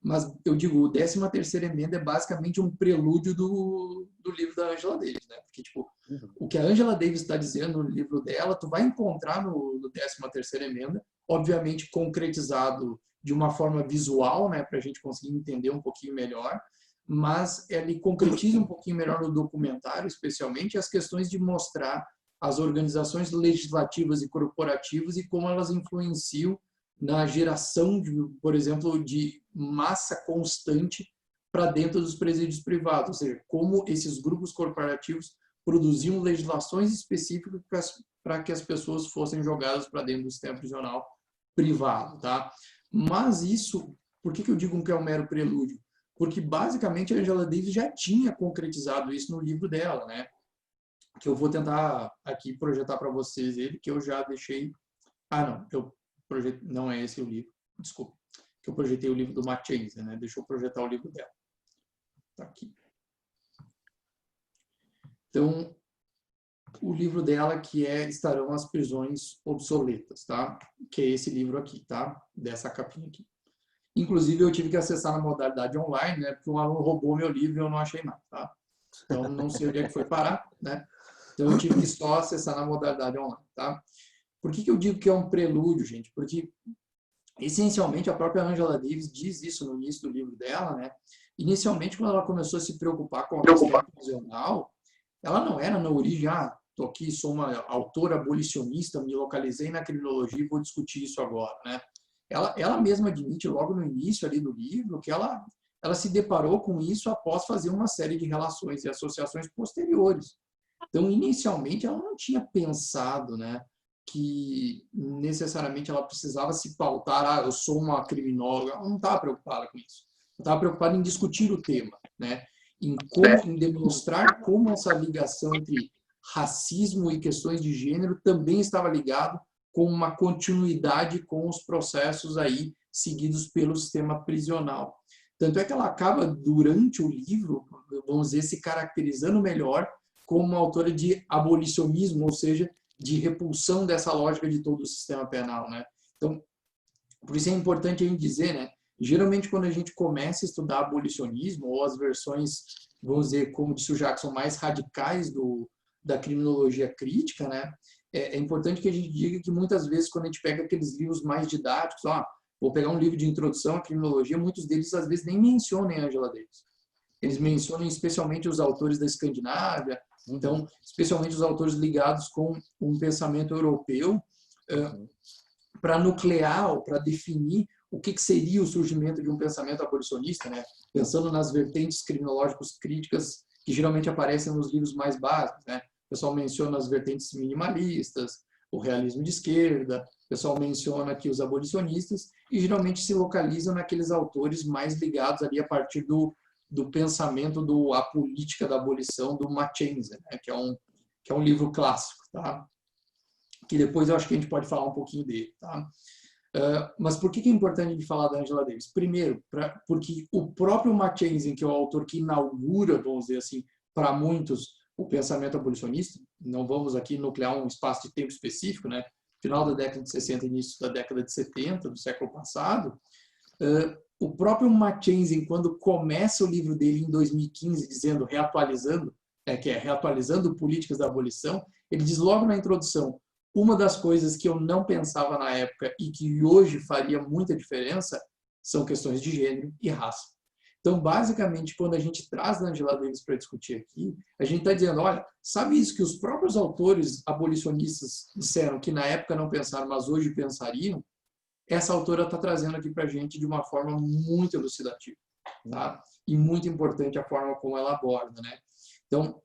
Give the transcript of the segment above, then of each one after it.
Mas eu digo, o 13ª emenda é basicamente um prelúdio do livro da Angela Davis, né? Porque, tipo, o que a Angela Davis está dizendo no livro dela, tu vai encontrar no 13ª emenda, obviamente concretizado de uma forma visual, né? Para a gente conseguir entender um pouquinho melhor, mas ele concretiza um pouquinho melhor no documentário, especialmente, as questões de mostrar as organizações legislativas e corporativas e como elas influenciam na geração, por exemplo, de massa constante para dentro dos presídios privados, ou seja, como esses grupos corporativos produziam legislações específicas para que as pessoas fossem jogadas para dentro do sistema prisional privado, tá? Mas isso, por que eu digo que é um mero prelúdio? Porque basicamente a Angela Davis já tinha concretizado isso no livro dela, né? Que eu vou tentar aqui projetar para vocês ele, que eu já deixei... Ah, não, não é esse o livro, desculpa, que eu projetei o livro do Mackenzie, né? Deixa eu projetar o livro dela. Tá aqui. Então, o livro dela que Estarão as Prisões Obsoletas, tá? Que é esse livro aqui, tá? Dessa capinha aqui. Inclusive, eu tive que acessar na modalidade online, né? Porque um aluno roubou meu livro e eu não achei mais, tá? Então, não sei onde é que foi parar, né? Então, eu tive que só acessar na modalidade online, tá? Por que eu digo que é um prelúdio, gente? Porque, essencialmente, a própria Angela Davis diz isso no início do livro dela, né? Inicialmente, quando ela começou a se preocupar com a questão prisional, ela não era na origem, tô aqui, sou uma autora abolicionista, me localizei na criminologia e vou discutir isso agora, né? Ela mesma admite logo no início ali do livro que ela se deparou com isso após fazer uma série de relações e associações posteriores. Então, inicialmente, ela não tinha pensado, né, que necessariamente ela precisava se pautar, eu sou uma criminóloga. Ela não estava preocupada com isso. Ela estava preocupada em discutir o tema, né, em demonstrar como essa ligação entre racismo e questões de gênero também estava ligado com uma continuidade com os processos aí seguidos pelo sistema prisional. Tanto é que ela acaba, durante o livro, vamos dizer, se caracterizando melhor como uma autora de abolicionismo, ou seja, de repulsão dessa lógica de todo o sistema penal, né? Então, por isso é importante a gente dizer, né? Geralmente, quando a gente começa a estudar abolicionismo, ou as versões, vamos dizer, como disse o Jackson, mais radicais da criminologia crítica, né? É importante que a gente diga que muitas vezes, quando a gente pega aqueles livros mais didáticos, vou pegar um livro de introdução à criminologia, muitos deles, às vezes, nem mencionam Angela Davis. Eles mencionam especialmente os autores da Escandinávia, então, especialmente os autores ligados com um pensamento europeu, para nuclear ou para definir o que seria o surgimento de um pensamento abolicionista, né? Pensando nas vertentes criminológicas críticas que geralmente aparecem nos livros mais básicos, né? O pessoal menciona as vertentes minimalistas, o realismo de esquerda, o pessoal menciona aqui os abolicionistas e geralmente se localizam naqueles autores mais ligados ali a partir do pensamento a política da abolição do Mackenzie, né? que é um livro clássico, tá? Que depois eu acho que a gente pode falar um pouquinho dele, tá? Mas por que é importante de falar da Angela Davis? Primeiro, porque o próprio Mackenzie, que é o autor que inaugura, vamos dizer assim, para muitos, o pensamento abolicionista, não vamos aqui nuclear um espaço de tempo específico, né? Final da década de 60, início da década de 70, do século passado, o próprio Mackenzie, quando começa o livro dele em 2015, dizendo, reatualizando políticas da abolição, ele diz logo na introdução, uma das coisas que eu não pensava na época e que hoje faria muita diferença são questões de gênero e raça. Então, basicamente, quando a gente traz a Angela Davis para discutir aqui, a gente está dizendo, olha, sabe isso que os próprios autores abolicionistas disseram que na época não pensaram, mas hoje pensariam? Essa autora está trazendo aqui para a gente de uma forma muito elucidativa, tá? E muito importante a forma como ela aborda, né? Então,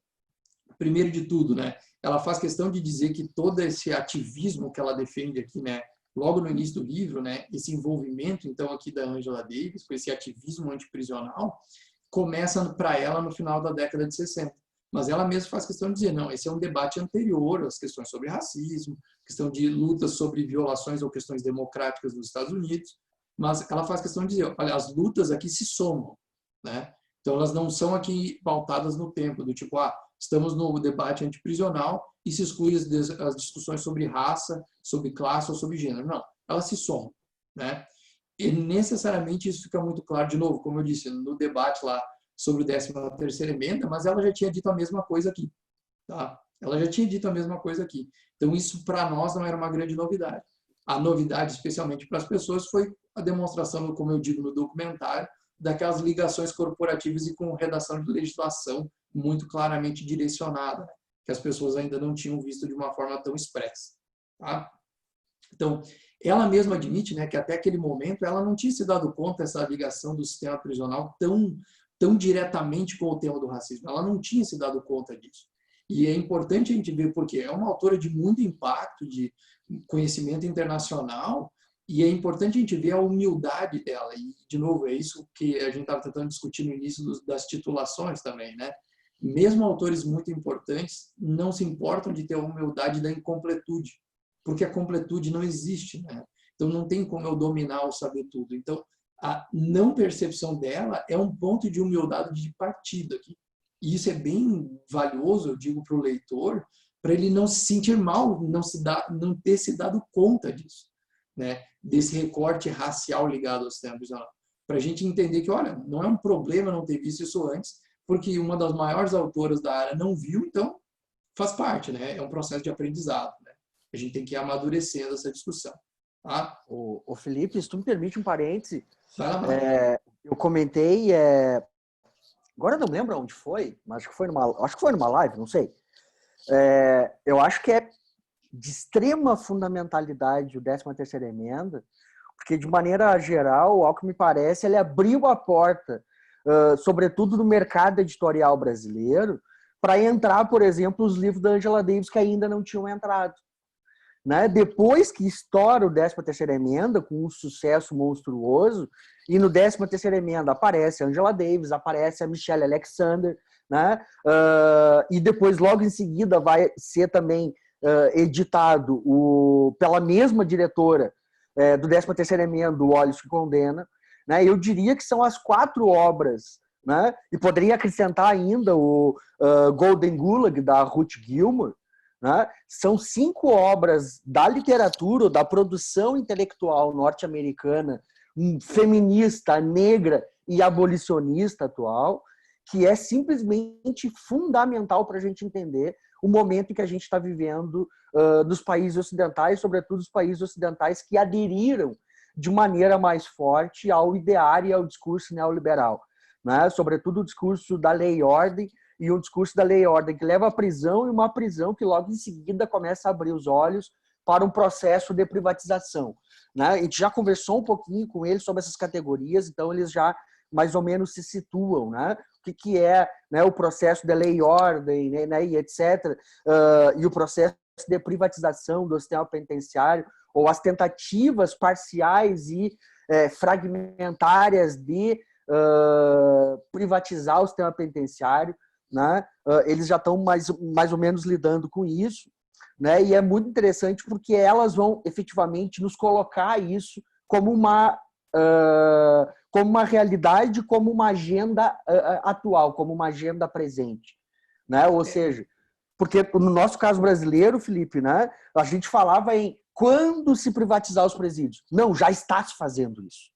primeiro de tudo, né? Ela faz questão de dizer que todo esse ativismo que ela defende aqui, né? Logo no início do livro, né? Esse envolvimento, então, aqui da Angela Davis, com esse ativismo antiprisional, começa para ela no final da década de 60. Mas ela mesma faz questão de dizer, não, esse é um debate anterior às questões sobre racismo, questão de lutas sobre violações ou questões democráticas nos Estados Unidos, mas ela faz questão de dizer, olha, as lutas aqui se somam, né? Então, elas não são aqui pautadas no tempo, do tipo, estamos no debate antiprisional e se exclui as discussões sobre raça, sobre classe ou sobre gênero. Não, elas se somam, né? E necessariamente isso fica muito claro, de novo, como eu disse, no debate lá sobre a 13ª emenda, mas ela já tinha dito a mesma coisa aqui, tá? Ela já tinha dito a mesma coisa aqui. Então, isso para nós não era uma grande novidade. A novidade, especialmente para as pessoas, foi a demonstração, como eu digo no documentário, daquelas ligações corporativas e com redação de legislação muito claramente direcionada, né? Que as pessoas ainda não tinham visto de uma forma tão expressa, tá? Então, ela mesma admite, né, que até aquele momento ela não tinha se dado conta dessa ligação do sistema prisional tão diretamente com o tema do racismo. Ela não tinha se dado conta disso. E é importante a gente ver porque é uma autora de muito impacto, de conhecimento internacional, e é importante a gente ver a humildade dela. E, de novo, é isso que a gente estava tentando discutir no início das titulações também, né? Mesmo autores muito importantes não se importam de ter a humildade da incompletude, porque a completude não existe, né? Então não tem como eu dominar ou saber tudo. Então a não percepção dela é um ponto de humildade de partida aqui. E isso é bem valioso, eu digo para o leitor, para ele não se sentir mal, não ter se dado conta disso, né? Desse recorte racial ligado ao sistema prisional. Para a gente entender que, olha, não é um problema não ter visto isso antes, porque uma das maiores autoras da área não viu, então faz parte, né? É um processo de aprendizado, né? A gente tem que ir amadurecendo essa discussão. Tá? O Felipe, se tu me permite um parêntese, Vai lá, eu comentei, agora eu não lembro onde foi, mas acho que foi numa live, não sei. Eu acho que é de extrema fundamentalidade o 13ª emenda, porque de maneira geral, ao que me parece, ele abriu a porta, sobretudo no mercado editorial brasileiro, para entrar, por exemplo, os livros da Angela Davis que ainda não tinham entrado. Né? Depois que estoura o 13ª emenda, com um sucesso monstruoso, e no 13ª emenda aparece a Angela Davis, aparece a Michelle Alexander, né? E depois, logo em seguida, vai ser também editado pela mesma diretora do 13ª emenda, o Olhos que Condena. Né? Eu diria que são as 4 obras, né? E poderia acrescentar ainda o Golden Gulag, da Ruth Gilmore, né? São 5 obras da literatura, da produção intelectual norte-americana, feminista, negra e abolicionista atual, que é simplesmente fundamental para a gente entender o momento em que a gente está vivendo nos países ocidentais, sobretudo os países ocidentais que aderiram de maneira mais forte ao ideário e ao discurso neoliberal, né? Sobretudo o discurso da lei e ordem, e um discurso da lei e ordem que leva à prisão, e uma prisão que logo em seguida começa a abrir os olhos para um processo de privatização. Né? A gente já conversou um pouquinho com eles sobre essas categorias, então eles já mais ou menos se situam, né? O que é, né, o processo de lei e ordem, né, e etc., e o processo de privatização do sistema penitenciário, ou as tentativas parciais e fragmentárias de privatizar o sistema penitenciário. Né? Eles já estão mais ou menos lidando com isso, né? E é muito interessante porque elas vão efetivamente nos colocar isso como uma realidade, como uma agenda atual, como uma agenda presente, né? Ou seja, porque no nosso caso brasileiro, Felipe, né, a gente falava em quando se privatizar os presídios. Não, já está se fazendo isso.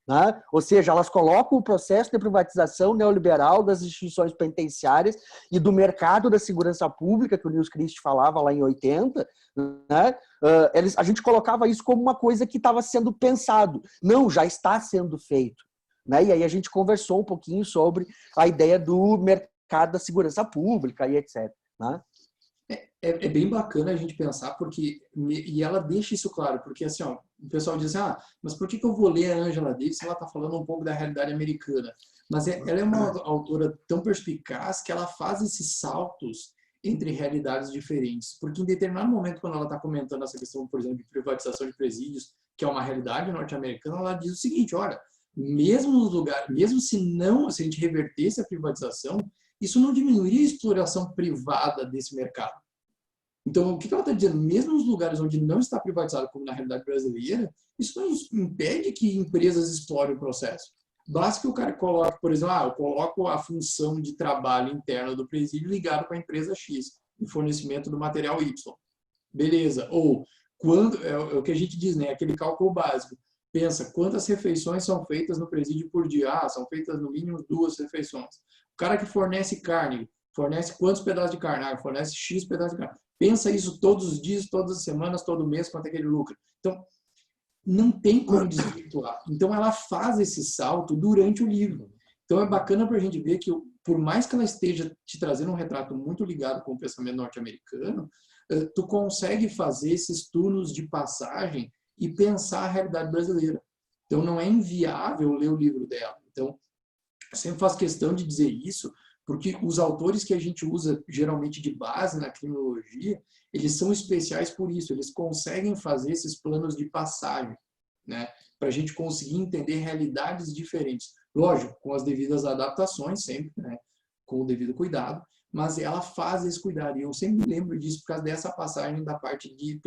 Né? Ou seja, elas colocam o processo de privatização neoliberal das instituições penitenciárias e do mercado da segurança pública, que o Nils Christ falava lá em 80, né? A gente colocava isso como uma coisa que estava sendo pensado. Não, já está sendo feito. Né? E aí a gente conversou um pouquinho sobre a ideia do mercado da segurança pública e etc. Né? É bem bacana a gente pensar, porque, e ela deixa isso claro, porque assim, ó, o pessoal diz, mas por que eu vou ler a Angela Davis se ela está falando um pouco da realidade americana? Mas ela é uma autora tão perspicaz que ela faz esses saltos entre realidades diferentes, porque em determinado momento, quando ela está comentando essa questão, por exemplo, de privatização de presídios, que é uma realidade norte-americana, ela diz o seguinte, olha, mesmo nos lugares, mesmo se a gente revertesse a privatização, isso não diminuiria a exploração privada desse mercado. Então, o que ela está dizendo? Mesmo nos lugares onde não está privatizado, como na realidade brasileira, isso não impede que empresas explorem o processo. Basta que o cara coloque, por exemplo, eu coloco a função de trabalho interno do presídio ligado com a empresa X, em fornecimento do material Y. Beleza. Ou, quando, é o que a gente diz, né? Aquele cálculo básico. pensa quantas refeições são feitas no presídio por dia. Ah, são feitas no mínimo 2 refeições. O cara que fornece carne, fornece quantos pedaços de carne? Ah, fornece X pedaços de carne. Pensa isso todos os dias, todas as semanas, todo mês, quanto é que ele lucra. Então, não tem como desvirtuar. Então, ela faz esse salto durante o livro. Então, é bacana para a gente ver que, por mais que ela esteja te trazendo um retrato muito ligado com o pensamento norte-americano, tu consegue fazer esses turnos de passagem e pensar a realidade brasileira. Então, não é inviável ler o livro dela. Então, eu sempre faço questão de dizer isso, porque os autores que a gente usa geralmente de base na criminologia, eles são especiais por isso, eles conseguem fazer esses planos de passagem, né, para a gente conseguir entender realidades diferentes. Lógico, com as devidas adaptações, sempre, né, com o devido cuidado, mas ela faz esse cuidado. E eu sempre me lembro disso por causa dessa passagem da parte de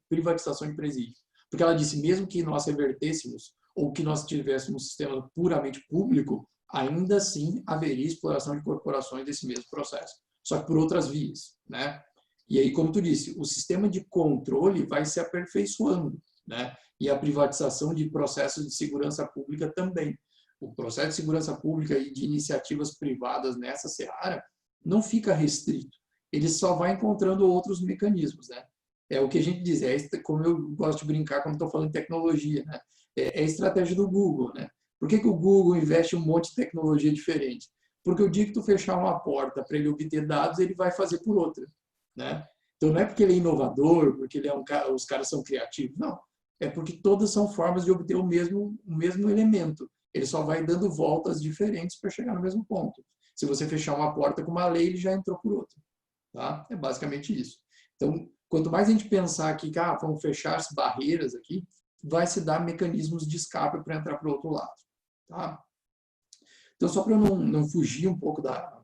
privatização de presídio. Porque ela disse, mesmo que nós revertêssemos ou que nós tivéssemos um sistema puramente público, ainda assim haveria exploração de corporações desse mesmo processo, só que por outras vias, né? E aí, como tu disse, o sistema de controle vai se aperfeiçoando, né? E a privatização de processos de segurança pública também. O processo de segurança pública e de iniciativas privadas nessa seara não fica restrito. Ele só vai encontrando outros mecanismos, né? É o que a gente diz, como eu gosto de brincar quando estou falando de tecnologia, né? É a estratégia do Google, né? Por que o Google investe um monte de tecnologia diferente? Porque o dia que tu fechar uma porta para ele obter dados, ele vai fazer por outra, né? Então não é porque ele é inovador, porque ele é os caras são criativos, não. É porque todas são formas de obter o mesmo elemento. Ele só vai dando voltas diferentes para chegar no mesmo ponto. Se você fechar uma porta com uma lei, ele já entrou por outra, tá? É basicamente isso. Então, quanto mais a gente pensar aqui, vamos fechar as barreiras aqui, vai se dar mecanismos de escape para entrar para o outro lado. Tá? Então, só para eu não fugir um pouco da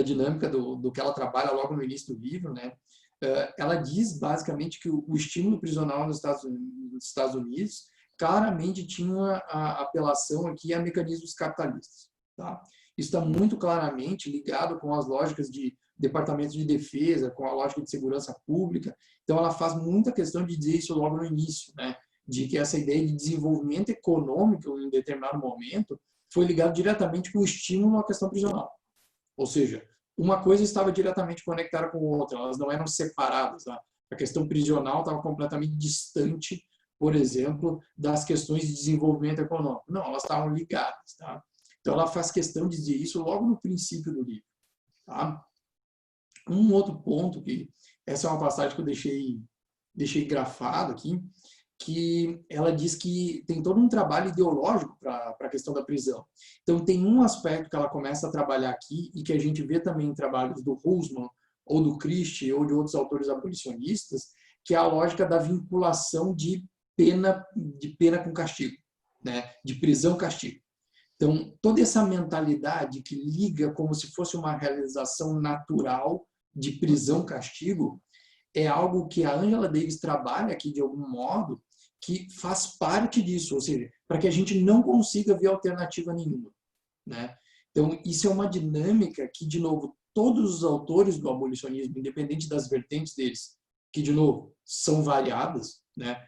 dinâmica do que ela trabalha logo no início do livro, né? Ela diz basicamente que o estímulo prisional nos Estados Unidos claramente tinha a apelação aqui a mecanismos capitalistas. Tá? Isso está muito claramente ligado com as lógicas de departamento de defesa, com a lógica de segurança pública. Então, ela faz muita questão de dizer isso logo no início, né? De que essa ideia de desenvolvimento econômico em determinado momento foi ligado diretamente com o estímulo à questão prisional. Ou seja, uma coisa estava diretamente conectada com a outra, elas não eram separadas. Tá? A questão prisional estava completamente distante, por exemplo, das questões de desenvolvimento econômico. Não, elas estavam ligadas. Tá? Então, ela faz questão de dizer isso logo no princípio do livro. Tá? Um outro ponto, que essa é uma passagem que eu deixei grafado aqui, que ela diz que tem todo um trabalho ideológico para a questão da prisão. Então, tem um aspecto que ela começa a trabalhar aqui e que a gente vê também em trabalhos do Husman, ou do Christie, ou de outros autores abolicionistas, que é a lógica da vinculação de pena com castigo, né? De prisão-castigo. Então, toda essa mentalidade que liga como se fosse uma realização natural de prisão-castigo é algo que a Angela Davis trabalha aqui de algum modo, que faz parte disso, ou seja, para que a gente não consiga ver alternativa nenhuma, né? Então, isso é uma dinâmica que, de novo, todos os autores do abolicionismo, independente das vertentes deles, que, de novo, são variadas, né?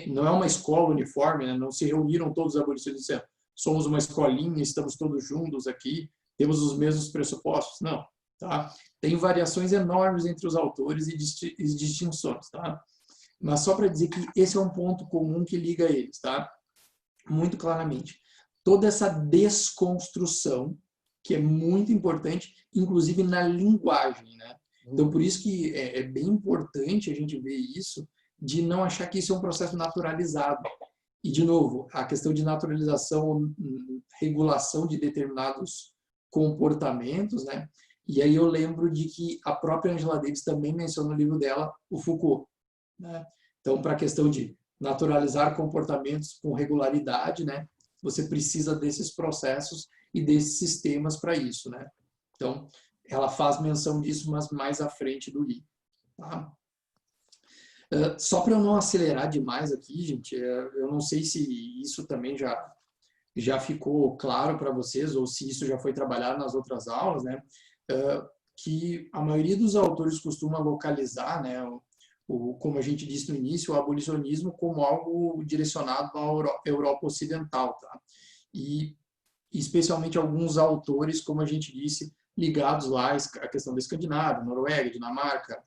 Não é uma escola uniforme, né? Não se reuniram todos os abolicionistas e disseram, somos uma escolinha, estamos todos juntos aqui, temos os mesmos pressupostos. Não, tá? Tem variações enormes entre os autores e distinções, tá? Mas só para dizer que esse é um ponto comum que liga eles, tá? Muito claramente. Toda essa desconstrução, que é muito importante, inclusive na linguagem, né? Então, por isso que é bem importante a gente ver isso, de não achar que isso é um processo naturalizado. E, de novo, a questão de naturalização, regulação de determinados comportamentos, né? E aí eu lembro de que a própria Angela Davis também menciona no livro dela o Foucault, né? Então, para a questão de naturalizar comportamentos com regularidade, né? Você precisa desses processos e desses sistemas para isso, né? Então, ela faz menção disso, mas mais à frente do livro, tá? Só para eu não acelerar demais aqui, gente, eu não sei se isso também já ficou claro para vocês ou se isso já foi trabalhado nas outras aulas, né? Que a maioria dos autores costuma localizar, né, como a gente disse no início, o abolicionismo como algo direcionado à Europa Ocidental, tá? E especialmente alguns autores, como a gente disse, ligados lá à questão da Escandinávia, Noruega, Dinamarca,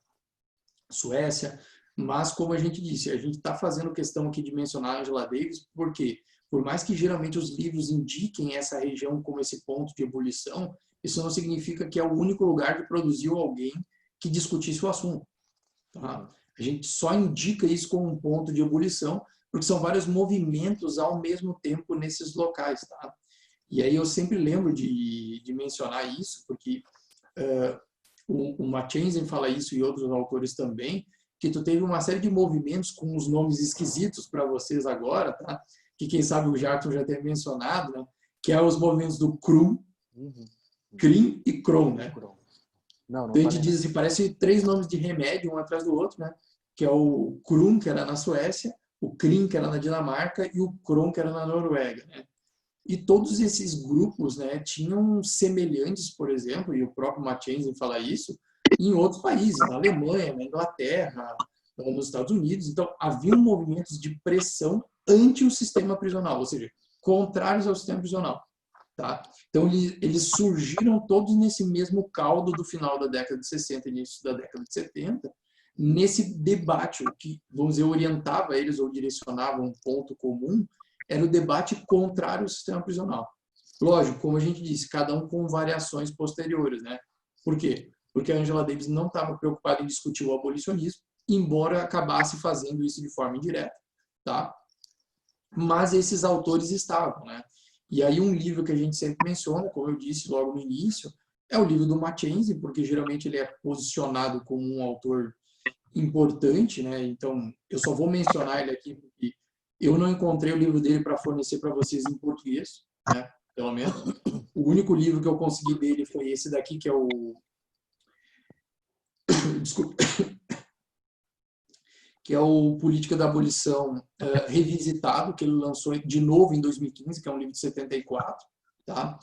Suécia, mas como a gente disse, a gente está fazendo questão aqui de mencionar a Angela Davis, porque por mais que geralmente os livros indiquem essa região como esse ponto de ebulição, isso não significa que é o único lugar que produziu alguém que discutisse o assunto. Tá? A gente só indica isso como um ponto de ebulição, porque são vários movimentos ao mesmo tempo nesses locais. Tá? E aí eu sempre lembro de mencionar isso, porque o Mackenzie fala isso e outros autores também, que tu teve uma série de movimentos com os nomes esquisitos para vocês agora, tá? Que quem sabe o Jarton já tem mencionado, né? Que é os movimentos do Krum, Krim e Kron, né? Não Então a gente diz assim, parece 3 nomes de remédio um atrás do outro, né? Que é o Krum, que era na Suécia, o Krim, que era na Dinamarca, e o Kron, que era na Noruega, né? E todos esses grupos, né, tinham semelhantes, por exemplo, e o próprio Mackenzie fala isso, em outros países, na Alemanha, na Inglaterra, nos Estados Unidos. Então, haviam movimentos de pressão anti o sistema prisional, ou seja, contrários ao sistema prisional. Tá? Então, eles surgiram todos nesse mesmo caldo do final da década de 60 e início da década de 70, nesse debate, o que, vamos dizer, orientava eles ou direcionava um ponto comum, era o debate contrário ao sistema prisional. Lógico, como a gente disse, cada um com variações posteriores, né? Por quê? Porque a Angela Davis não estava preocupada em discutir o abolicionismo, embora acabasse fazendo isso de forma indireta, tá? Mas esses autores estavam, né? E aí um livro que a gente sempre menciona, como eu disse logo no início, é o livro do Mackenzie, porque geralmente ele é posicionado como um autor importante, né? Então, eu só vou mencionar ele aqui porque eu não encontrei o livro dele para fornecer para vocês em português, né? Pelo menos. O único livro que eu consegui dele foi esse daqui, que é o... Desculpa. Que é o Política da Abolição Revisitado, que ele lançou de novo em 2015, que é um livro de 74, tá?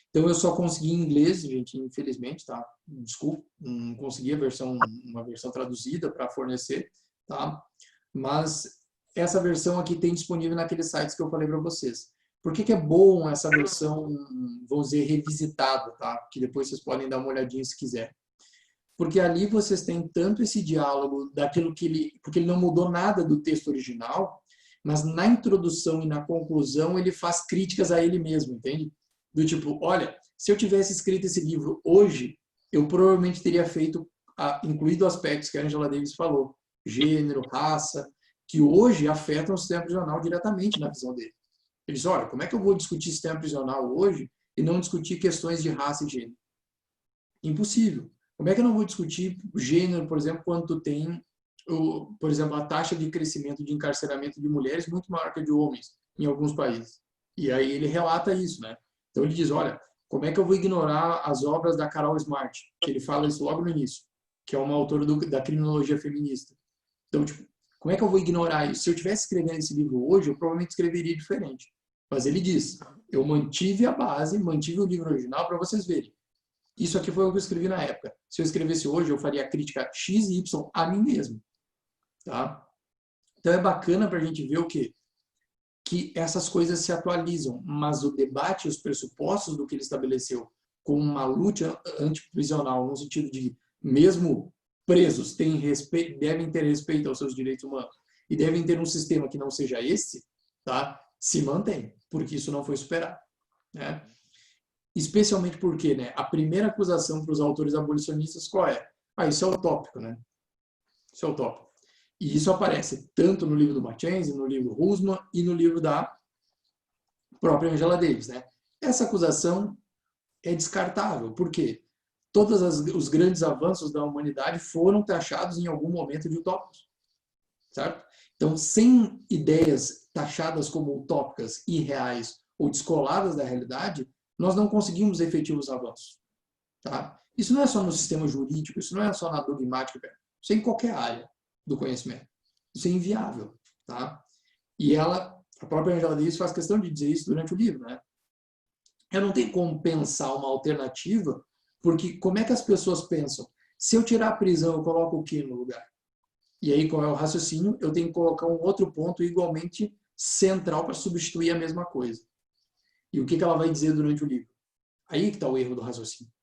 Então eu só consegui em inglês, gente, infelizmente, tá? Desculpa, não consegui uma versão traduzida para fornecer, tá? Mas essa versão aqui tem disponível naqueles sites que eu falei para vocês. Por que é bom essa versão, vamos dizer, revisitada, tá? Que depois vocês podem dar uma olhadinha se quiser. Porque ali vocês têm tanto esse diálogo daquilo que porque ele não mudou nada do texto original, mas na introdução e na conclusão ele faz críticas a ele mesmo, entende? Do tipo, olha, se eu tivesse escrito esse livro hoje, eu provavelmente teria incluído aspectos que a Angela Davis falou, gênero, raça, que hoje afetam o sistema prisional diretamente na visão dele. Ele diz, olha, como é que eu vou discutir sistema prisional hoje e não discutir questões de raça e gênero? Impossível. Como é que eu não vou discutir gênero, por exemplo, quando tu tem, por exemplo, a taxa de crescimento de encarceramento de mulheres muito maior que a de homens em alguns países? E aí ele relata isso, né? Então ele diz, olha, como é que eu vou ignorar as obras da Carol Smart? Que ele fala isso logo no início, que é uma autora da criminologia feminista. Então, tipo, como é que eu vou ignorar isso? Se eu estivesse escrevendo esse livro hoje, eu provavelmente escreveria diferente. Mas ele diz, eu mantive a base, mantive o livro original para vocês verem. Isso aqui foi o que eu escrevi na época. Se eu escrevesse hoje, eu faria a crítica X e Y a mim mesmo. Tá? Então é bacana para a gente ver o quê? Que essas coisas se atualizam, mas o debate e os pressupostos do que ele estabeleceu como uma luta antiprisional, no sentido de, mesmo presos, devem ter respeito aos seus direitos humanos e devem ter um sistema que não seja esse, tá? Se mantém, porque isso não foi superado. Né? Especialmente porque, né, a primeira acusação para os autores abolicionistas qual é? Isso é utópico, né? Isso é utópico. E isso aparece tanto no livro do Mackenzie, no livro Husman e no livro da própria Angela Davis, né? Essa acusação é descartável, porque todos os grandes avanços da humanidade foram taxados em algum momento de utópicos, certo? Então, sem ideias taxadas como utópicas, irreais ou descoladas da realidade, nós não conseguimos efetivos avanços. Tá? Isso não é só no sistema jurídico, isso não é só na dogmática, isso é em qualquer área do conhecimento. Isso é inviável. Tá? E a própria Angela Davis faz questão de dizer isso durante o livro. Né? Eu não tenho como pensar uma alternativa, porque como é que as pessoas pensam? Se eu tirar a prisão, eu coloco o que no lugar? E aí, qual é o raciocínio? Eu tenho que colocar um outro ponto igualmente central para substituir a mesma coisa. E o que ela vai dizer durante o livro? Aí que está o erro do raciocínio.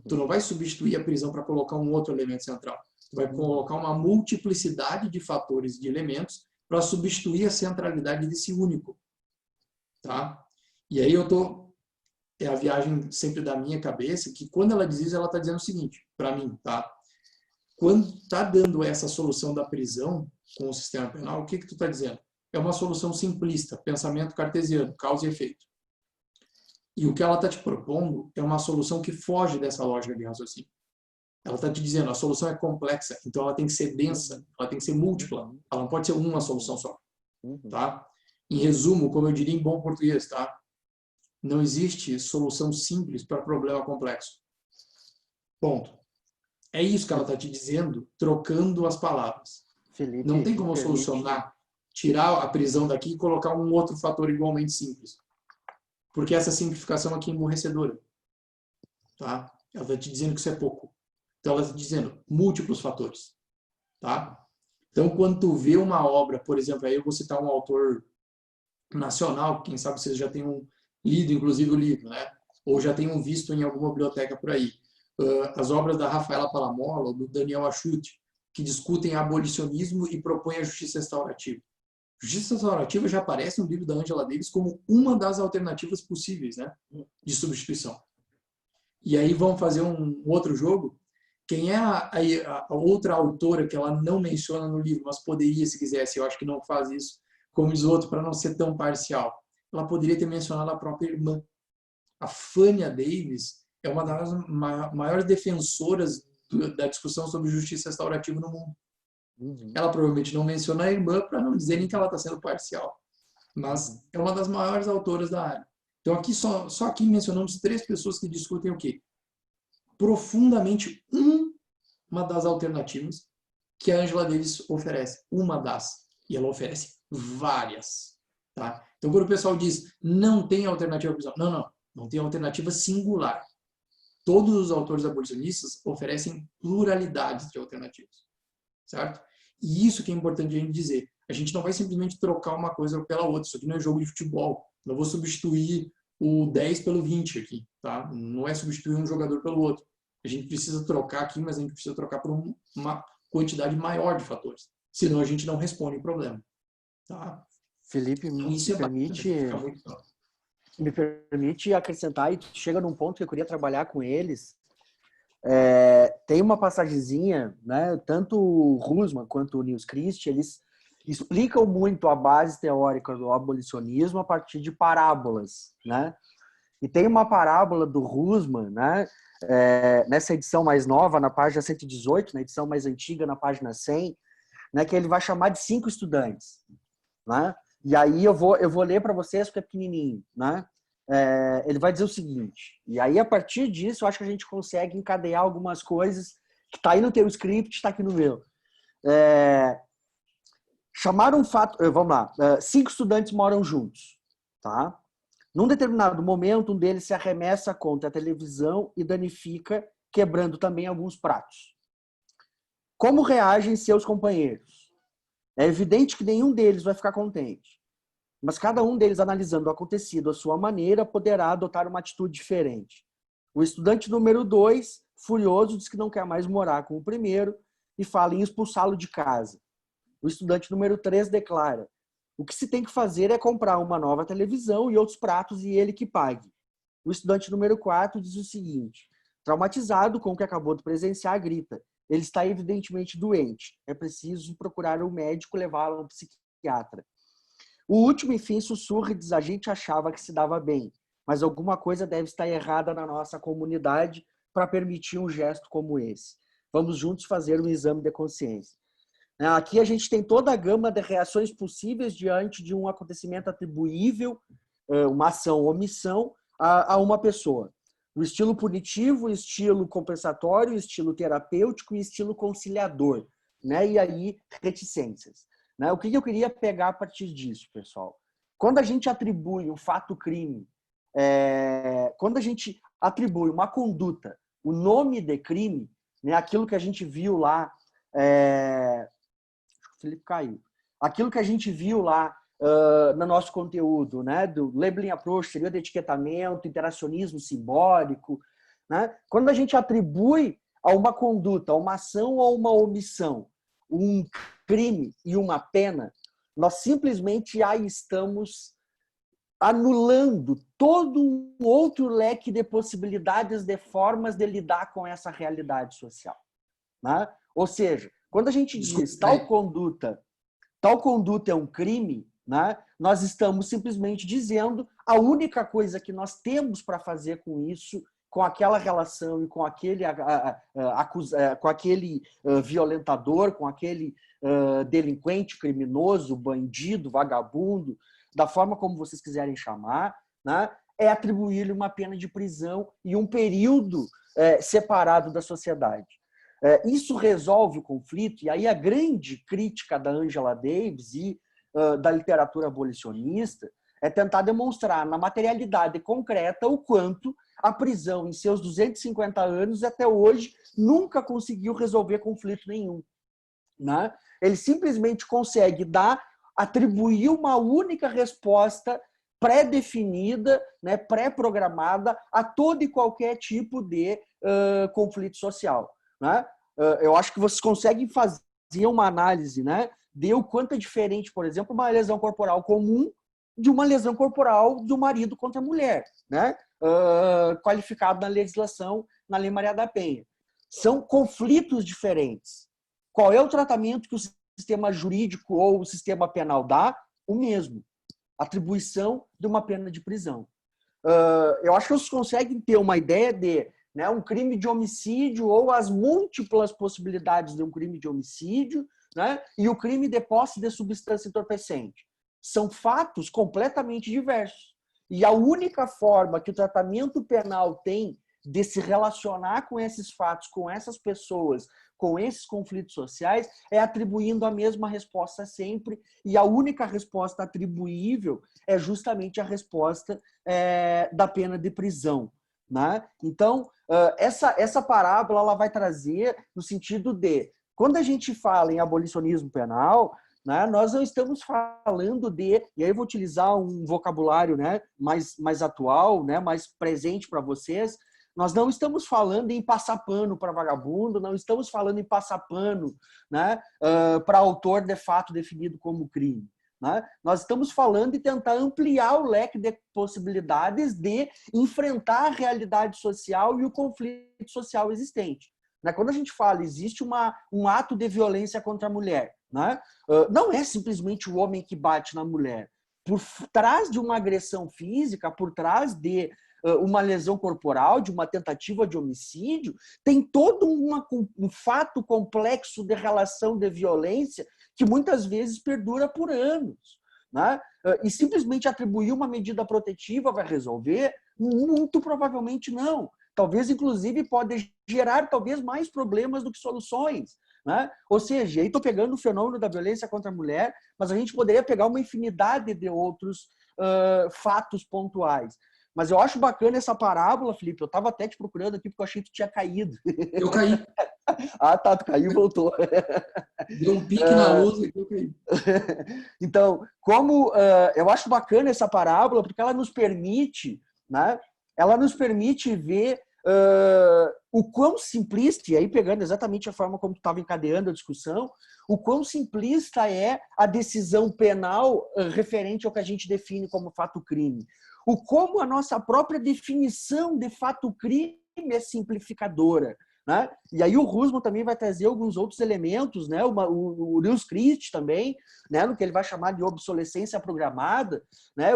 Tu não vai substituir a prisão para colocar um outro elemento central. Tu vai colocar uma multiplicidade de fatores, de elementos, para substituir a centralidade desse único. Tá? E aí é a viagem sempre da minha cabeça, que quando ela diz isso, ela está dizendo o seguinte, para mim, tá? Quando está dando essa solução da prisão com o sistema penal, o que tu está dizendo? É uma solução simplista, pensamento cartesiano, causa e efeito. E o que ela está te propondo é uma solução que foge dessa lógica de raciocínio. Ela está te dizendo, a solução é complexa, então ela tem que ser densa, ela tem que ser múltipla, ela não pode ser uma solução só. Tá? Em resumo, como eu diria em bom português, tá? Não existe solução simples para problema complexo. Ponto. É isso que ela está te dizendo, trocando as palavras. Felipe, Não tem me como permite. solucionar, tirar a prisão daqui e colocar um outro fator igualmente simples. Porque essa simplificação aqui é emborrecedora. Tá? Ela está te dizendo que isso é pouco. Então ela está dizendo múltiplos fatores. Tá? Então quando tu vê uma obra, por exemplo, aí eu vou citar um autor nacional, quem sabe vocês já tenham lido, inclusive, o livro, né? Ou já tenham visto em alguma biblioteca por aí. As obras da Rafaela Palamola, ou do Daniel Achuti, que discutem abolicionismo e propõem a justiça restaurativa. Justiça restaurativa já aparece no livro da Angela Davis como uma das alternativas possíveis, né, de substituição. E aí vamos fazer um outro jogo. Quem é a outra autora que ela não menciona no livro, mas poderia, se quisesse, eu acho que não faz isso, como diz o outro, para não ser tão parcial. Ela poderia ter mencionado a própria irmã. A Fania Davis é uma das maiores defensoras da discussão sobre justiça restaurativa no mundo. Ela provavelmente não menciona a irmã para não dizerem que ela está sendo parcial. Mas é uma das maiores autoras da área. Então aqui só aqui mencionamos 3 pessoas que discutem o quê? Profundamente uma das alternativas que a Angela Davis oferece. Uma das. E ela oferece várias. Tá? Então quando o pessoal diz não tem alternativa à prisão. Não tem alternativa singular. Todos os autores abolicionistas oferecem pluralidades de alternativas. Certo? E isso que é importante a gente dizer. A gente não vai simplesmente trocar uma coisa pela outra. Isso aqui não é jogo de futebol. Não vou substituir o 10 pelo 20 aqui. Tá? Não é substituir um jogador pelo outro. A gente precisa trocar aqui, mas a gente precisa trocar por uma quantidade maior de fatores. Senão a gente não responde o problema. Tá? Felipe, Então, isso me permite acrescentar, e chega num ponto que eu queria trabalhar com eles. Tem uma passagenzinha, né? Tanto o Rusman quanto o Nils Christie, eles explicam muito a base teórica do abolicionismo a partir de parábolas, né? E tem uma parábola do Rusman, né? Nessa edição mais nova, na página 118, na edição mais antiga, na página 100, né? Que ele vai chamar de 5 estudantes, né? E aí eu vou ler para vocês porque é pequenininho, né? Ele vai dizer o seguinte, e aí a partir disso eu acho que a gente consegue encadear algumas coisas que está aí no teu script, está aqui no meu. Chamaram um fato, vamos lá, 5 estudantes moram juntos, tá? Num determinado momento, um deles se arremessa contra a televisão e danifica, quebrando também alguns pratos. Como reagem seus companheiros? É evidente que nenhum deles vai ficar contente. Mas cada um deles, analisando o acontecido à sua maneira, poderá adotar uma atitude diferente. O estudante número 2, furioso, diz que não quer mais morar com o primeiro e fala em expulsá-lo de casa. O estudante número 3 declara: o que se tem que fazer é comprar uma nova televisão e outros pratos e ele que pague. O estudante número 4 diz o seguinte: traumatizado com o que acabou de presenciar, grita: ele está evidentemente doente. É preciso procurar um médico e levá-lo a um psiquiatra. O último, enfim, sussurra e diz: a gente achava que se dava bem, mas alguma coisa deve estar errada na nossa comunidade para permitir um gesto como esse. Vamos juntos fazer um exame de consciência. Aqui a gente tem toda a gama de reações possíveis diante de um acontecimento atribuível, uma ação ou omissão, a uma pessoa. O estilo punitivo, o estilo compensatório, o estilo terapêutico e o estilo conciliador, né? E aí, reticências. Né? O que eu queria pegar a partir disso, pessoal? Quando a gente atribui um fato-crime, quando a gente atribui uma conduta, o nome de crime, né? Aquilo que a gente viu lá Felipe caiu. Aquilo que a gente viu lá no nosso conteúdo, né, do labeling approach, seria de etiquetamento, interacionismo simbólico, né? Quando a gente atribui a uma conduta, a uma ação ou uma omissão, um crime e uma pena, nós simplesmente aí estamos anulando todo um outro leque de possibilidades, de formas de lidar com essa realidade social, né? Ou seja, quando a gente diz tal conduta é um crime, né? Nós estamos simplesmente dizendo a única coisa que nós temos para fazer com isso, com aquela relação e com aquele, com aquele violentador, com aquele delinquente, criminoso, bandido, vagabundo, da forma como vocês quiserem chamar, né? É atribuir-lhe uma pena de prisão e um período separado da sociedade. Isso resolve o conflito, e aí a grande crítica da Angela Davis e da literatura abolicionista é tentar demonstrar na materialidade concreta o quanto a prisão, em seus 250 anos, até hoje, nunca conseguiu resolver conflito nenhum, né? Ele simplesmente consegue atribuir uma única resposta pré-definida, né, pré-programada a todo e qualquer tipo de conflito social, né? Eu acho que vocês conseguem fazer uma análise, né, de o quanto é diferente, por exemplo, uma lesão corporal comum de uma lesão corporal do marido contra a mulher, né? Qualificado na legislação, na Lei Maria da Penha. São conflitos diferentes. Qual é o tratamento que o sistema jurídico ou o sistema penal dá? O mesmo. Atribuição de uma pena de prisão. Eu acho que vocês conseguem ter uma ideia de, né, um crime de homicídio ou as múltiplas possibilidades de um crime de homicídio, né, e o crime de posse de substância entorpecente. São fatos completamente diversos. E a única forma que o tratamento penal tem de se relacionar com esses fatos, com essas pessoas, com esses conflitos sociais, é atribuindo a mesma resposta sempre, e a única resposta atribuível é justamente a resposta da pena de prisão, né? Então, essa parábola ela vai trazer no sentido de, quando a gente fala em abolicionismo penal, né, nós não estamos falando de, e aí eu vou utilizar um vocabulário, né, mais atual, né, mais presente para vocês. Nós não estamos falando em passar pano para vagabundo, não estamos falando em passar pano, né, para autor de fato definido como crime, né? Nós estamos falando de tentar ampliar o leque de possibilidades de enfrentar a realidade social e o conflito social existente. Quando a gente fala existe um ato de violência contra a mulher, né? Não é simplesmente o homem que bate na mulher. Por trás de uma agressão física, por trás de uma lesão corporal, de uma tentativa de homicídio, tem todo um fato complexo de relação de violência que muitas vezes perdura por anos, né? E simplesmente atribuir uma medida protetiva vai resolver? Muito provavelmente não. Talvez, inclusive, pode gerar talvez mais problemas do que soluções, né? Ou seja, aí estou pegando o fenômeno da violência contra a mulher, mas a gente poderia pegar uma infinidade de outros fatos pontuais. Mas eu acho bacana essa parábola, Felipe. Eu estava até te procurando aqui porque eu achei que tu tinha caído. Eu caí. Ah, tá, tu caiu e voltou. Deu um pique na luz e eu caí. Então, eu acho bacana essa parábola porque ela nos permite, né? Ela nos permite ver o quão simplista, e aí pegando exatamente a forma como tu estava encadeando a discussão, o quão simplista é a decisão penal referente ao que a gente define como fato-crime. O como a nossa própria definição de fato-crime é simplificadora, né? E aí o Rusman também vai trazer alguns outros elementos, né? O Lewis Christie também, né? No que ele vai chamar de obsolescência programada, né?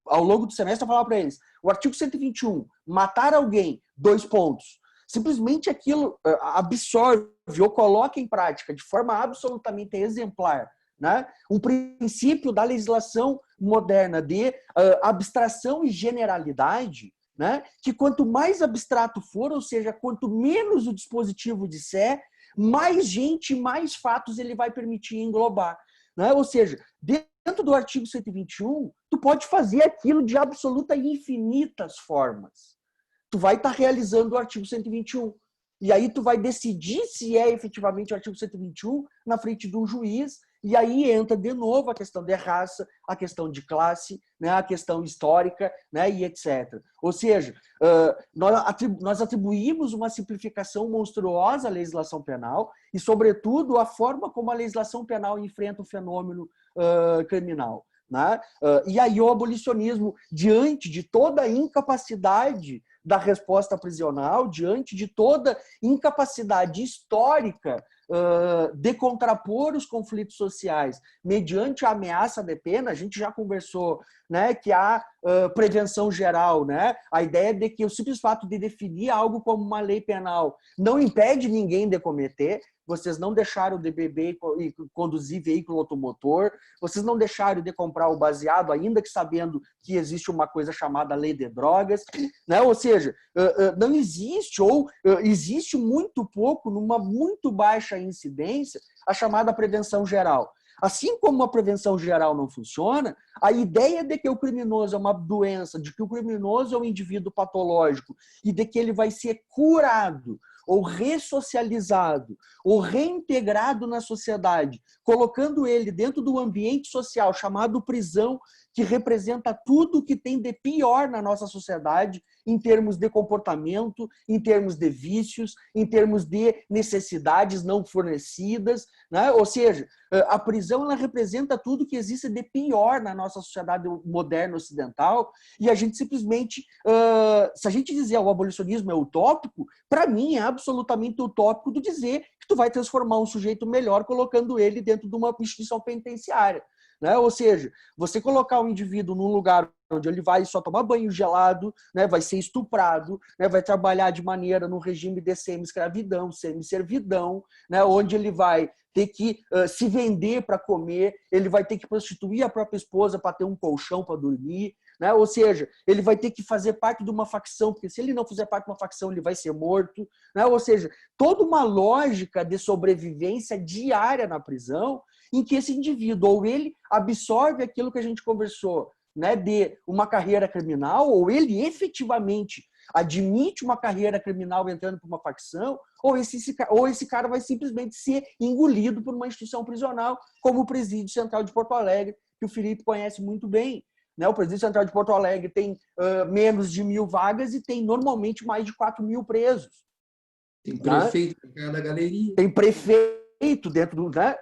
Ao longo do semestre eu falava para eles, o artigo 121, matar alguém, 2 pontos. Simplesmente aquilo absorve ou coloca em prática de forma absolutamente exemplar, né, um princípio da legislação moderna de abstração e generalidade, né, que quanto mais abstrato for, ou seja, quanto menos o dispositivo disser, mais gente, mais fatos ele vai permitir englobar, né? Ou seja, dentro do artigo 121, tu pode fazer aquilo de absoluta e infinitas formas. Tu vai estar realizando o artigo 121. E aí tu vai decidir se é efetivamente o artigo 121 na frente de um juiz, E aí entra de novo a questão de raça, a questão de classe, né, a questão histórica, né, e etc. Ou seja, nós atribuímos uma simplificação monstruosa à legislação penal e, sobretudo, a forma como a legislação penal enfrenta o fenômeno criminal. Né? E aí o abolicionismo, diante de toda a incapacidade da resposta prisional, diante de toda incapacidade histórica de contrapor os conflitos sociais mediante a ameaça de pena, a gente já conversou, né, que há prevenção geral, né? A ideia de que o simples fato de definir algo como uma lei penal não impede ninguém de cometer. Vocês não deixaram de beber e conduzir veículo automotor, vocês não deixaram de comprar o baseado, ainda que sabendo que existe uma coisa chamada lei de drogas, né? Ou seja, não existe, ou existe muito pouco, numa muito baixa incidência, a chamada prevenção geral. Assim como a prevenção geral não funciona, a ideia de que o criminoso é uma doença, de que o criminoso é um indivíduo patológico e de que ele vai ser curado ou ressocializado, ou reintegrado na sociedade, colocando ele dentro do ambiente social chamado prisão, que representa tudo o que tem de pior na nossa sociedade, em termos de comportamento, em termos de vícios, em termos de necessidades não fornecidas, né? Ou seja, a prisão ela representa tudo que existe de pior na nossa sociedade moderna ocidental, e a gente simplesmente, se a gente dizer o abolicionismo é utópico, para mim é absolutamente utópico do dizer que tu vai transformar um sujeito melhor colocando ele dentro de uma instituição penitenciária. Né? Ou seja, você colocar um indivíduo num lugar onde ele vai só tomar banho gelado, né, vai ser estuprado, né, vai trabalhar de maneira no regime de semi-escravidão, semi-servidão, né, onde ele vai ter que se vender para comer, ele vai ter que prostituir a própria esposa para ter um colchão para dormir, né? Ou seja, ele vai ter que fazer parte de uma facção, porque se ele não fizer parte de uma facção, ele vai ser morto, né? Ou seja, toda uma lógica de sobrevivência diária na prisão, em que esse indivíduo, ou ele absorve aquilo que a gente conversou, né, de uma carreira criminal, ou ele efetivamente admite uma carreira criminal entrando por uma facção, ou esse cara vai simplesmente ser engolido por uma instituição prisional, como o Presídio Central de Porto Alegre, que o Felipe conhece muito bem. Né? O Presídio Central de Porto Alegre tem menos de 1.000 vagas e tem normalmente mais de 4.000 presos. Tem prefeito em cada galeria. Tem prefeito dentro do... Né?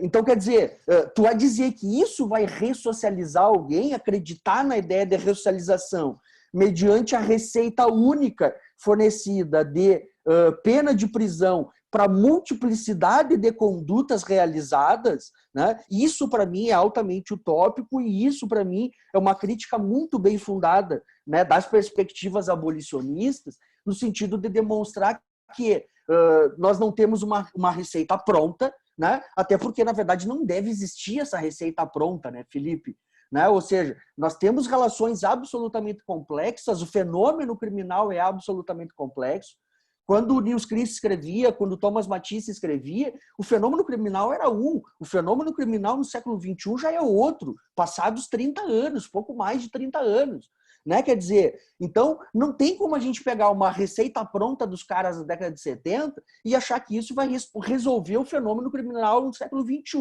Então, quer dizer, tu vai dizer que isso vai ressocializar alguém, acreditar na ideia de ressocialização mediante a receita única fornecida de pena de prisão para multiplicidade de condutas realizadas, né? Isso, para mim, é altamente utópico e isso, para mim, é uma crítica muito bem fundada, né, das perspectivas abolicionistas, no sentido de demonstrar que nós não temos uma receita pronta, né? Até porque, na verdade, não deve existir essa receita pronta, né, Felipe? Né? Ou seja, nós temos relações absolutamente complexas, o fenômeno criminal é absolutamente complexo. Quando o Nils Christ escrevia, quando o Thomas Matisse escrevia, o fenômeno criminal era um. O fenômeno criminal no século XXI já é outro, passados 30 anos, pouco mais de 30 anos. Né? Quer dizer, então não tem como a gente pegar uma receita pronta dos caras da década de 70 e achar que isso vai resolver o fenômeno criminal no século XXI.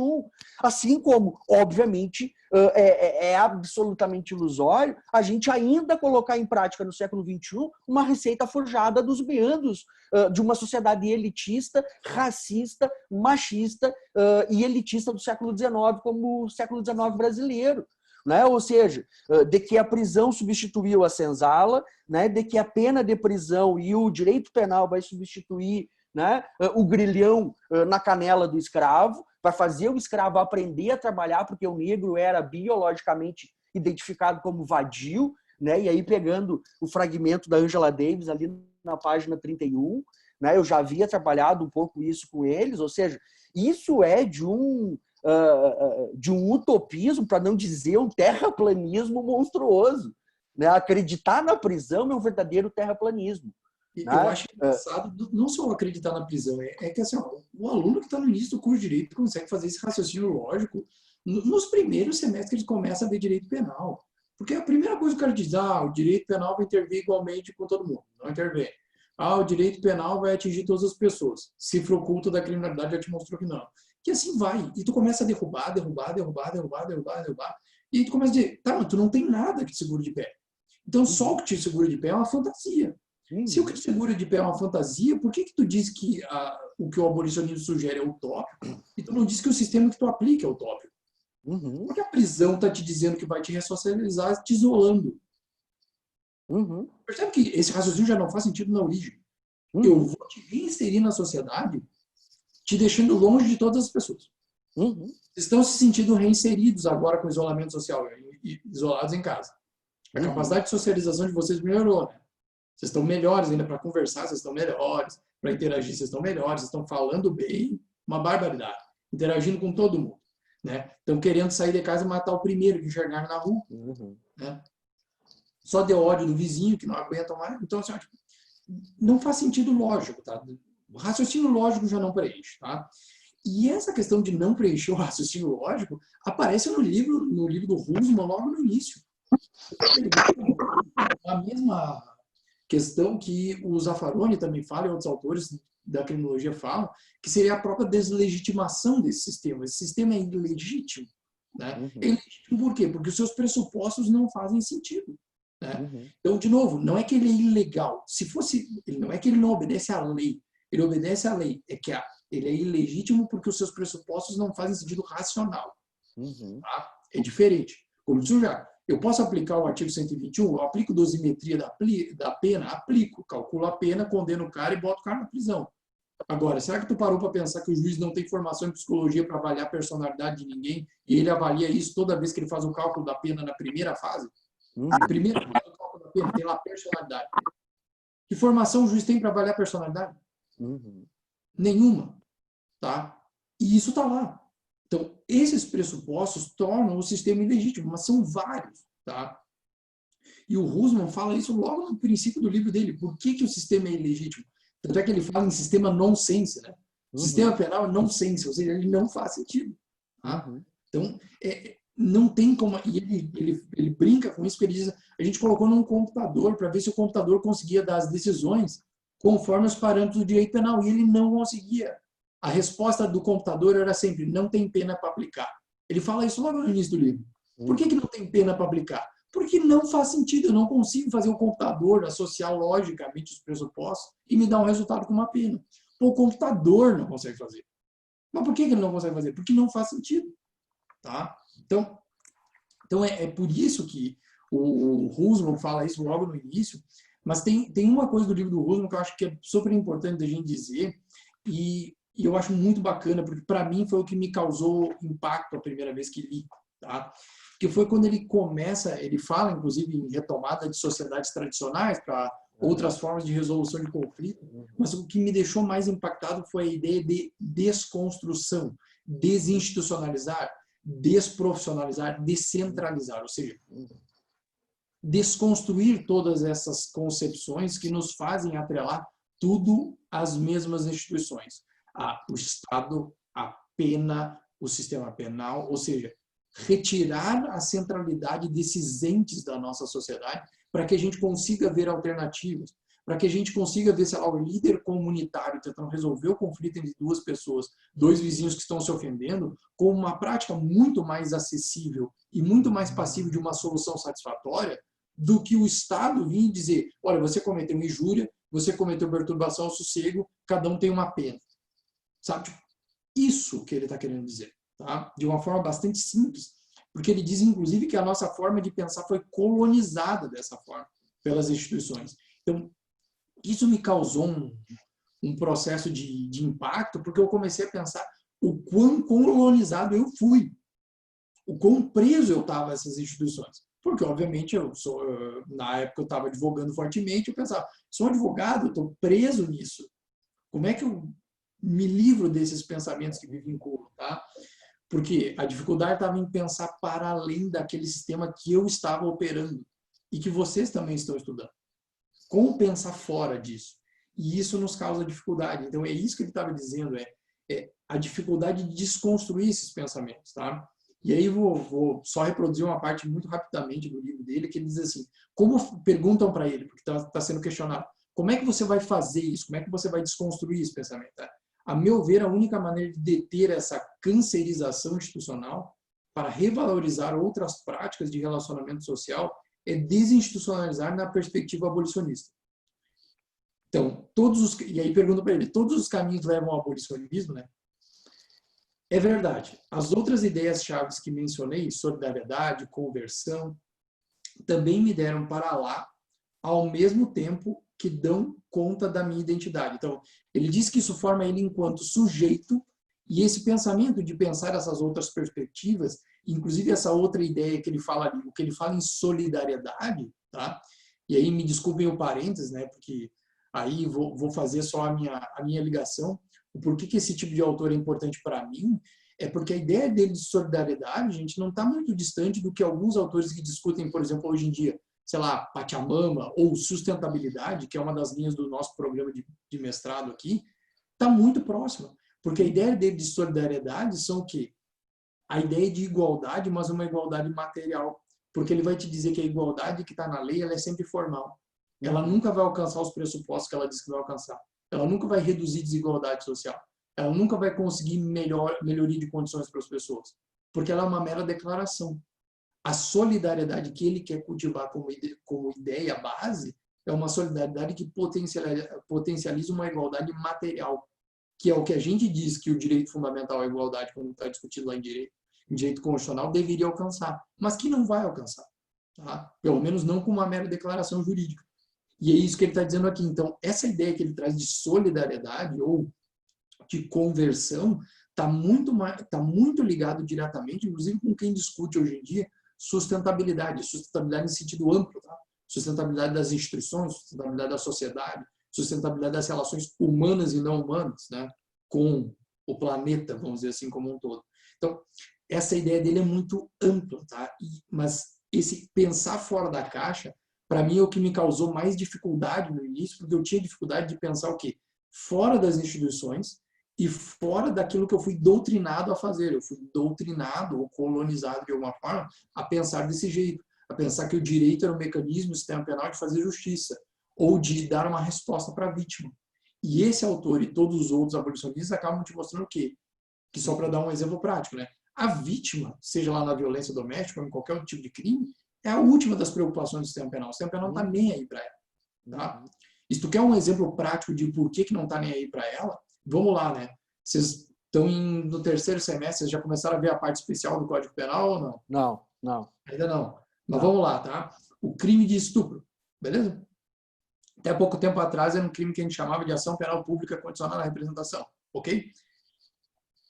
Assim como, obviamente, é absolutamente ilusório a gente ainda colocar em prática no século XXI uma receita forjada dos meandros de uma sociedade elitista, racista, machista e elitista do século XIX, como o século XIX brasileiro. Né? Ou seja, de que a prisão substituiu a senzala, né? De que a pena de prisão e o direito penal vai substituir, né, o grilhão na canela do escravo, vai fazer o escravo aprender a trabalhar, porque o negro era biologicamente identificado como vadio, né? E aí pegando o fragmento da Angela Davis ali na página 31, né? Eu já havia trabalhado um pouco isso com eles, ou seja, isso é de um utopismo, para não dizer um terraplanismo monstruoso. Né? Acreditar na prisão é um verdadeiro terraplanismo. Eu Né? acho engraçado não só acreditar na prisão, é que assim, ó, o aluno que está no início do curso de Direito consegue fazer esse raciocínio lógico nos primeiros semestres que eles começam a ver direito penal. Porque a primeira coisa que o cara diz, o direito penal vai intervir igualmente com todo mundo. Não intervém. O direito penal vai atingir todas as pessoas. Cifra oculta da criminalidade já te mostrou que não. que assim vai. E tu começa a derrubar. E aí tu começa a dizer, tá, mas tu não tem nada que te segure de pé. Então só o que te segura de pé é uma fantasia. Se o que te segura de pé é uma fantasia, por que tu diz que o que o abolicionismo sugere é utópico e tu não diz que o sistema que tu aplica é utópico? Porque a prisão está te dizendo que vai te ressocializar, te isolando. Percebe que esse raciocínio já não faz sentido na origem. Eu vou te reinserir na sociedade, te deixando longe de todas as pessoas. Estão se sentindo reinseridos agora com o isolamento social, isolados em casa. A capacidade de socialização de vocês melhorou, né? Vocês estão melhores ainda para conversar, vocês estão melhores para interagir, vocês estão melhores, vocês estão falando bem, uma barbaridade, interagindo com todo mundo, né? Estão querendo sair de casa e matar o primeiro que enxergar na rua, né? Só deu ódio do vizinho que não aguenta mais. Então, assim, não faz sentido lógico, tá? O raciocínio lógico já não preenche, tá? E essa questão de não preencher o raciocínio lógico aparece no livro do Husserl logo no início. A mesma questão que o Zaffaroni também fala e outros autores da criminologia falam, que seria a própria deslegitimação desse sistema. Esse sistema é ilegítimo, né? É ilegítimo por quê? Porque os seus pressupostos não fazem sentido, né? Então, de novo, não é que ele é ilegal. Se fosse, não é que ele não obedece à lei. Ele obedece à lei. É que ele é ilegítimo porque os seus pressupostos não fazem sentido racional. Tá? É diferente. Como disse o Jaco, eu posso aplicar o artigo 121, eu aplico dosimetria da pena, aplico, calculo a pena, condeno o cara e boto o cara na prisão. Agora, será que tu parou para pensar que o juiz não tem formação em psicologia para avaliar a personalidade de ninguém e ele avalia isso toda vez que ele faz o cálculo da pena na primeira fase? Na primeira fase do cálculo da pena tem lá a personalidade. Que formação o juiz tem para avaliar a personalidade? Nenhuma. Tá? E isso está lá. Então, esses pressupostos tornam o sistema ilegítimo, mas são vários. Tá? E o Husserl fala isso logo no princípio do livro dele. Por que o sistema é ilegítimo? Tanto é que ele fala em sistema nonsense. Né? O sistema penal é nonsense, ou seja, ele não faz sentido. Tá? Então, não tem como... E ele brinca com isso, porque ele diz, a gente colocou num computador para ver se o computador conseguia dar as decisões conforme os parâmetros do direito penal, e ele não conseguia. A resposta do computador era sempre, não tem pena para aplicar. Ele fala isso logo no início do livro. Por que não tem pena para aplicar? Porque não faz sentido, eu não consigo fazer o computador associar logicamente os pressupostos e me dar um resultado com uma pena. Pô, o computador não consegue fazer. Mas por que ele não consegue fazer? Porque não faz sentido. Tá? Então é por isso que o Husserl fala isso logo no início, mas tem uma coisa do livro do Husserl que eu acho que é super importante da gente dizer, e eu acho muito bacana, porque para mim foi o que me causou impacto a primeira vez que li, tá? Que foi quando ele começa, ele fala inclusive em retomada de sociedades tradicionais para outras formas de resolução de conflito, mas o que me deixou mais impactado foi a ideia de desconstrução, desinstitucionalizar, desprofissionalizar, descentralizar, ou seja, desconstruir todas essas concepções que nos fazem atrelar tudo às mesmas instituições. O Estado, a pena, o sistema penal, ou seja, retirar a centralidade desses entes da nossa sociedade para que a gente consiga ver alternativas, para que a gente consiga ver, sei lá, o líder comunitário tentando resolver o conflito entre duas pessoas, dois vizinhos que estão se ofendendo, com uma prática muito mais acessível e muito mais passível de uma solução satisfatória do que o Estado vir dizer, olha, você cometeu injúria, você cometeu perturbação ao sossego, cada um tem uma pena. Sabe? Isso que ele está querendo dizer. Tá? De uma forma bastante simples. Porque ele diz, inclusive, que a nossa forma de pensar foi colonizada dessa forma, pelas instituições. Então, isso me causou um processo de impacto, porque eu comecei a pensar o quão colonizado eu fui, o quão preso eu estava a essas instituições. Porque, obviamente, na época eu estava advogando fortemente, eu pensava, sou advogado, eu estou preso nisso. Como é que eu me livro desses pensamentos que me vinculam? Tá? Porque a dificuldade estava em pensar para além daquele sistema que eu estava operando e que vocês também estão estudando. Como pensar fora disso? E isso nos causa dificuldade. Então, é isso que ele estava dizendo, a dificuldade de desconstruir esses pensamentos. Tá? E aí vou só reproduzir uma parte muito rapidamente do livro dele, que ele diz assim, como perguntam para ele, porque está sendo questionado, como é que você vai fazer isso? Como é que você vai desconstruir esse pensamento? Tá? A meu ver, a única maneira de deter essa cancerização institucional para revalorizar outras práticas de relacionamento social é desinstitucionalizar na perspectiva abolicionista. Então, e aí pergunto para ele, todos os caminhos levam ao abolicionismo, né? É verdade. As outras ideias-chave que mencionei, solidariedade, conversão, também me deram para lá, ao mesmo tempo que dão conta da minha identidade. Então, ele diz que isso forma ele enquanto sujeito, e esse pensamento de pensar essas outras perspectivas, inclusive essa outra ideia que ele fala ali, o que ele fala em solidariedade, tá? E aí me desculpem o parênteses, né? Porque aí vou fazer só a minha ligação. O porquê que esse tipo de autor é importante para mim é porque a ideia dele de solidariedade, gente, não está muito distante do que alguns autores que discutem, por exemplo, hoje em dia, sei lá, Pachamama ou sustentabilidade, que é uma das linhas do nosso programa de mestrado aqui, está muito próxima. Porque a ideia dele de solidariedade são o quê? A ideia de igualdade, mas uma igualdade material. Porque ele vai te dizer que a igualdade que está na lei, ela é sempre formal. Ela nunca vai alcançar os pressupostos que ela diz que vai alcançar. Ela nunca vai reduzir desigualdade social. Ela nunca vai conseguir melhoria de condições para as pessoas. Porque ela é uma mera declaração. A solidariedade que ele quer cultivar como ideia base é uma solidariedade que potencializa uma igualdade material, que é o que a gente diz que o direito fundamental à igualdade, como está discutido lá em direito constitucional, deveria alcançar, mas que não vai alcançar. Tá? Pelo menos não com uma mera declaração jurídica. E é isso que ele está dizendo aqui. Então, essa ideia que ele traz de solidariedade ou de conversão está muito ligado diretamente, inclusive com quem discute hoje em dia, sustentabilidade no sentido amplo, tá? Sustentabilidade das instituições, sustentabilidade da sociedade, sustentabilidade das relações humanas e não humanas, né? Com o planeta, vamos dizer assim, como um todo. Então, essa ideia dele é muito ampla, tá? Mas esse pensar fora da caixa, para mim, é o que me causou mais dificuldade no início, porque eu tinha dificuldade de pensar o quê? Fora das instituições e fora daquilo que eu fui doutrinado a fazer. Eu fui doutrinado ou colonizado de alguma forma a pensar desse jeito, a pensar que o direito era um mecanismo, o sistema penal de fazer justiça ou de dar uma resposta para a vítima. E esse autor e todos os outros abolicionistas acabam te mostrando o quê? Que só para dar um exemplo prático, né? A vítima, seja lá na violência doméstica ou em qualquer outro tipo de crime, é a última das preocupações do sistema penal. O sistema penal não está nem aí para ela. Tá? E se tu quer um exemplo prático de por que não está nem aí para ela, vamos lá, né? Vocês estão no terceiro semestre, vocês já começaram a ver a parte especial do Código Penal ou não? Não. Ainda não. Mas vamos lá, tá? O crime de estupro, beleza? Até pouco tempo atrás era um crime que a gente chamava de ação penal pública condicionada à representação, ok?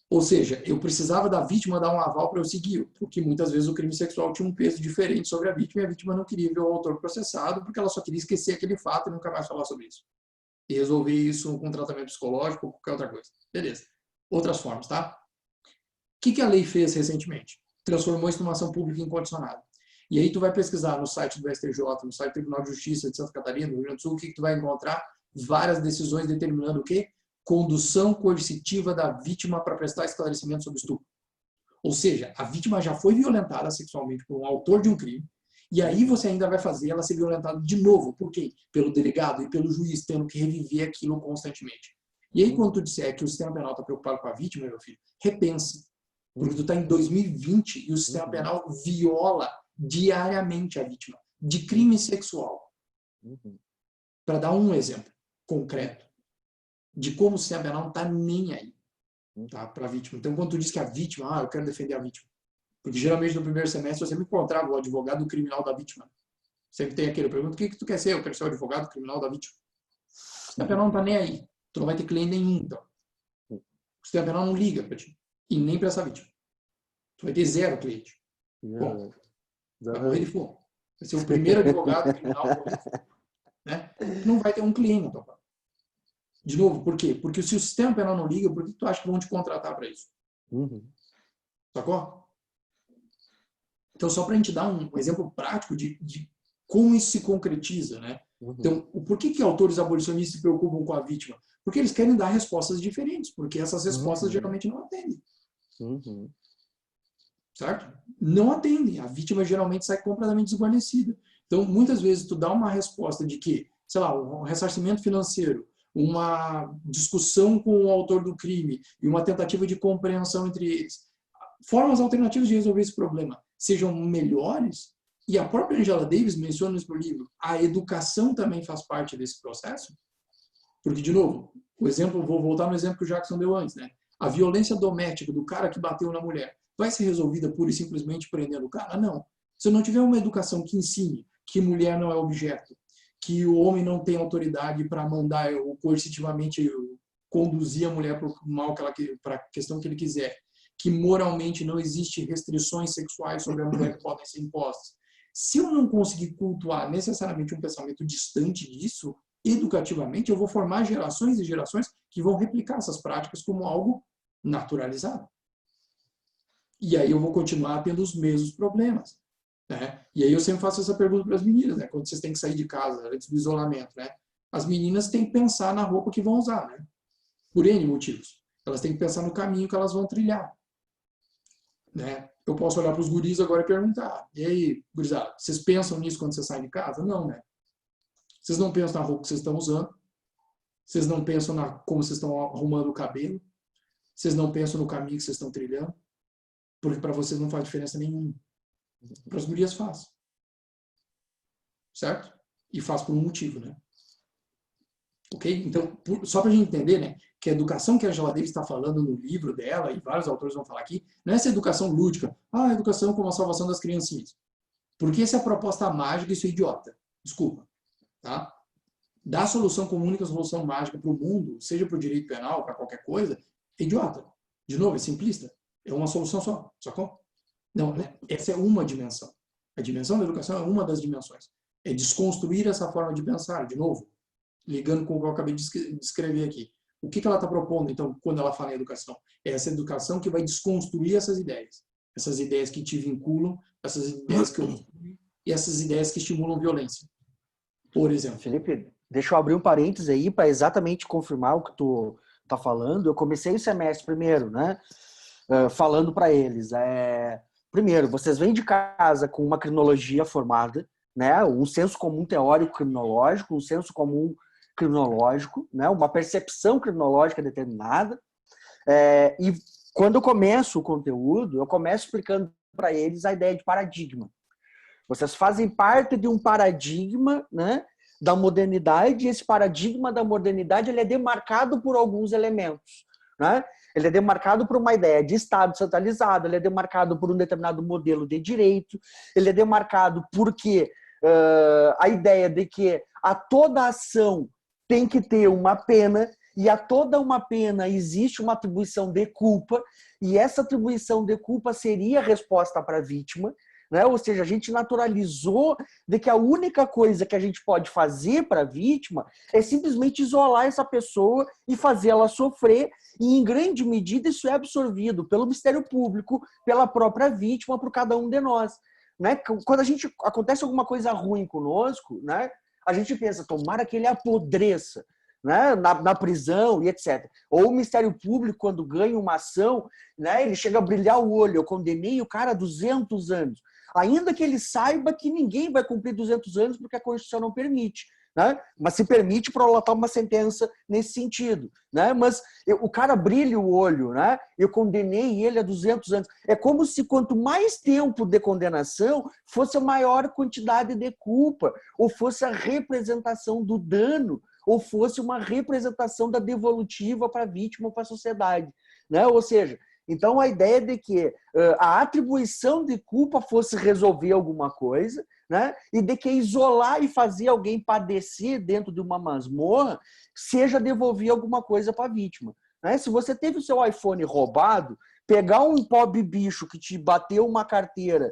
Ou seja, eu precisava da vítima dar um aval para eu seguir, porque muitas vezes o crime sexual tinha um peso diferente sobre a vítima e a vítima não queria ver o autor processado porque ela só queria esquecer aquele fato e nunca mais falar sobre isso. E resolver isso com tratamento psicológico ou qualquer outra coisa. Beleza. Outras formas, tá? O que a lei fez recentemente? Transformou isso numa ação pública incondicionada. E aí tu vai pesquisar no site do STJ, no site do Tribunal de Justiça de Santa Catarina, do Rio Grande do Sul, o que tu vai encontrar? Várias decisões determinando o quê? Condução coercitiva da vítima para prestar esclarecimento sobre estupro. Ou seja, a vítima já foi violentada sexualmente por um autor de um crime, e aí você ainda vai fazer ela ser violentada de novo. Por quê? Pelo delegado e pelo juiz, tendo que reviver aquilo constantemente. E aí, quando tu disser que o sistema penal está preocupado com a vítima, meu filho, repensa. Porque tu está em 2020 e o sistema penal viola diariamente a vítima de crime sexual. Para dar um exemplo concreto de como o sistema penal não está nem aí, tá, para a vítima. Então, quando tu diz que a vítima, eu quero defender a vítima. Porque geralmente no primeiro semestre eu sempre encontrava o advogado criminal da vítima. Sempre tem aquele, pergunta, o que tu quer ser? Eu quero ser o advogado criminal da vítima. O sistema penal não está nem aí. Tu não vai ter cliente nenhum, então. O sistema penal não liga para ti. E nem para essa vítima. Tu vai ter 0 cliente. Bom, vai morrer de fome. Vai ser o primeiro advogado criminal a morrer de fome. Né? Não vai ter um cliente na tua parte. De novo, por quê? Porque se o sistema penal não liga, por que tu acha que vão te contratar para isso? Sacou? Então, só para a gente dar um exemplo prático de como isso se concretiza, né? Então, por que autores abolicionistas se preocupam com a vítima? Porque eles querem dar respostas diferentes, porque essas respostas geralmente não atendem. Certo? Não atendem. A vítima geralmente sai completamente desguarnecida. Então, muitas vezes, tu dá uma resposta de que, sei lá, um ressarcimento financeiro, uma discussão com o autor do crime e uma tentativa de compreensão entre eles, formas alternativas de resolver esse problema sejam melhores, e a própria Angela Davis menciona isso no livro, a educação também faz parte desse processo, porque, de novo, vou voltar no exemplo que o Jackson deu antes, né? A violência doméstica do cara que bateu na mulher vai ser resolvida pura e simplesmente prendendo o cara? Não. Se eu não tiver uma educação que ensine que mulher não é objeto, que o homem não tem autoridade para mandar ou coercitivamente conduzir a mulher para o mal para a questão que ele quiser, que moralmente não existe restrições sexuais sobre a mulher que podem ser impostas. Se eu não conseguir cultuar necessariamente um pensamento distante disso, educativamente, eu vou formar gerações e gerações que vão replicar essas práticas como algo naturalizado. E aí eu vou continuar tendo os mesmos problemas. Né? E aí eu sempre faço essa pergunta para as meninas, né? Quando vocês têm que sair de casa, antes do isolamento. Né? As meninas têm que pensar na roupa que vão usar, né? Por N motivos. Elas têm que pensar no caminho que elas vão trilhar. Né? Eu posso olhar para os guris agora e perguntar, e aí, gurizada, vocês pensam nisso quando vocês saem de casa? Não, né? Vocês não pensam na roupa que vocês estão usando, vocês não pensam como vocês estão arrumando o cabelo, vocês não pensam no caminho que vocês estão trilhando, porque para vocês não faz diferença nenhuma. Para as gurias faz. Certo? E faz por um motivo, né? Ok? Então, só para a gente entender, né, que a educação que a Angela Davis está falando no livro dela, e vários autores vão falar aqui, não é essa educação lúdica, a educação como a salvação das criancinhas. Porque essa é a proposta mágica, isso é idiota. Desculpa. Tá? Dar solução como única solução mágica para o mundo, seja para o direito penal, para qualquer coisa, é idiota. De novo, é simplista. É uma solução só. Sacou? Não, né? Essa é uma dimensão. A dimensão da educação é uma das dimensões. É desconstruir essa forma de pensar, de novo, ligando com o que eu acabei de descrever aqui. O que ela está propondo, então, quando ela fala em educação? É essa educação que vai desconstruir essas ideias que te vinculam, essas ideias que obstruem e essas ideias que estimulam violência. Por exemplo. Felipe, deixa eu abrir um parênteses aí para exatamente confirmar o que tu tá falando. Eu comecei o semestre primeiro, né? Falando para eles. Primeiro, vocês vêm de casa com uma criminologia formada, né? Um senso comum teórico criminológico, um senso comum criminológico, né? Uma percepção criminológica determinada. E quando eu começo o conteúdo, eu começo explicando para eles a ideia de paradigma. Vocês fazem parte de um paradigma, né, da modernidade, e esse paradigma da modernidade ele é demarcado por alguns elementos. Né? Ele é demarcado por uma ideia de Estado centralizado, ele é demarcado por um determinado modelo de direito, ele é demarcado porque a ideia de que a toda ação tem que ter uma pena, e a toda uma pena existe uma atribuição de culpa, e essa atribuição de culpa seria a resposta para a vítima. Né? Ou seja, a gente naturalizou de que a única coisa que a gente pode fazer para a vítima é simplesmente isolar essa pessoa e fazê-la sofrer, e em grande medida isso é absorvido pelo Ministério Público, pela própria vítima, por cada um de nós. Né? Quando acontece alguma coisa ruim conosco, né, a gente pensa, tomara que ele apodreça, né, na prisão e etc. Ou o Ministério Público, quando ganha uma ação, né, ele chega a brilhar o olho, eu condenei o cara a 200 anos. Ainda que ele saiba que ninguém vai cumprir 200 anos porque a Constituição não permite. Né? Mas se permite prolatar uma sentença nesse sentido. Né? Mas o cara brilha o olho, né? Eu condenei ele a 200 anos. É como se quanto mais tempo de condenação fosse a maior quantidade de culpa, ou fosse a representação do dano, ou fosse uma representação da devolutiva para a vítima ou para a sociedade. Né? Ou seja, então a ideia de que a atribuição de culpa fosse resolver alguma coisa, né? E de que isolar e fazer alguém padecer dentro de uma masmorra seja devolver alguma coisa para a vítima. Né? Se você teve o seu iPhone roubado, pegar um pobre bicho que te bateu uma carteira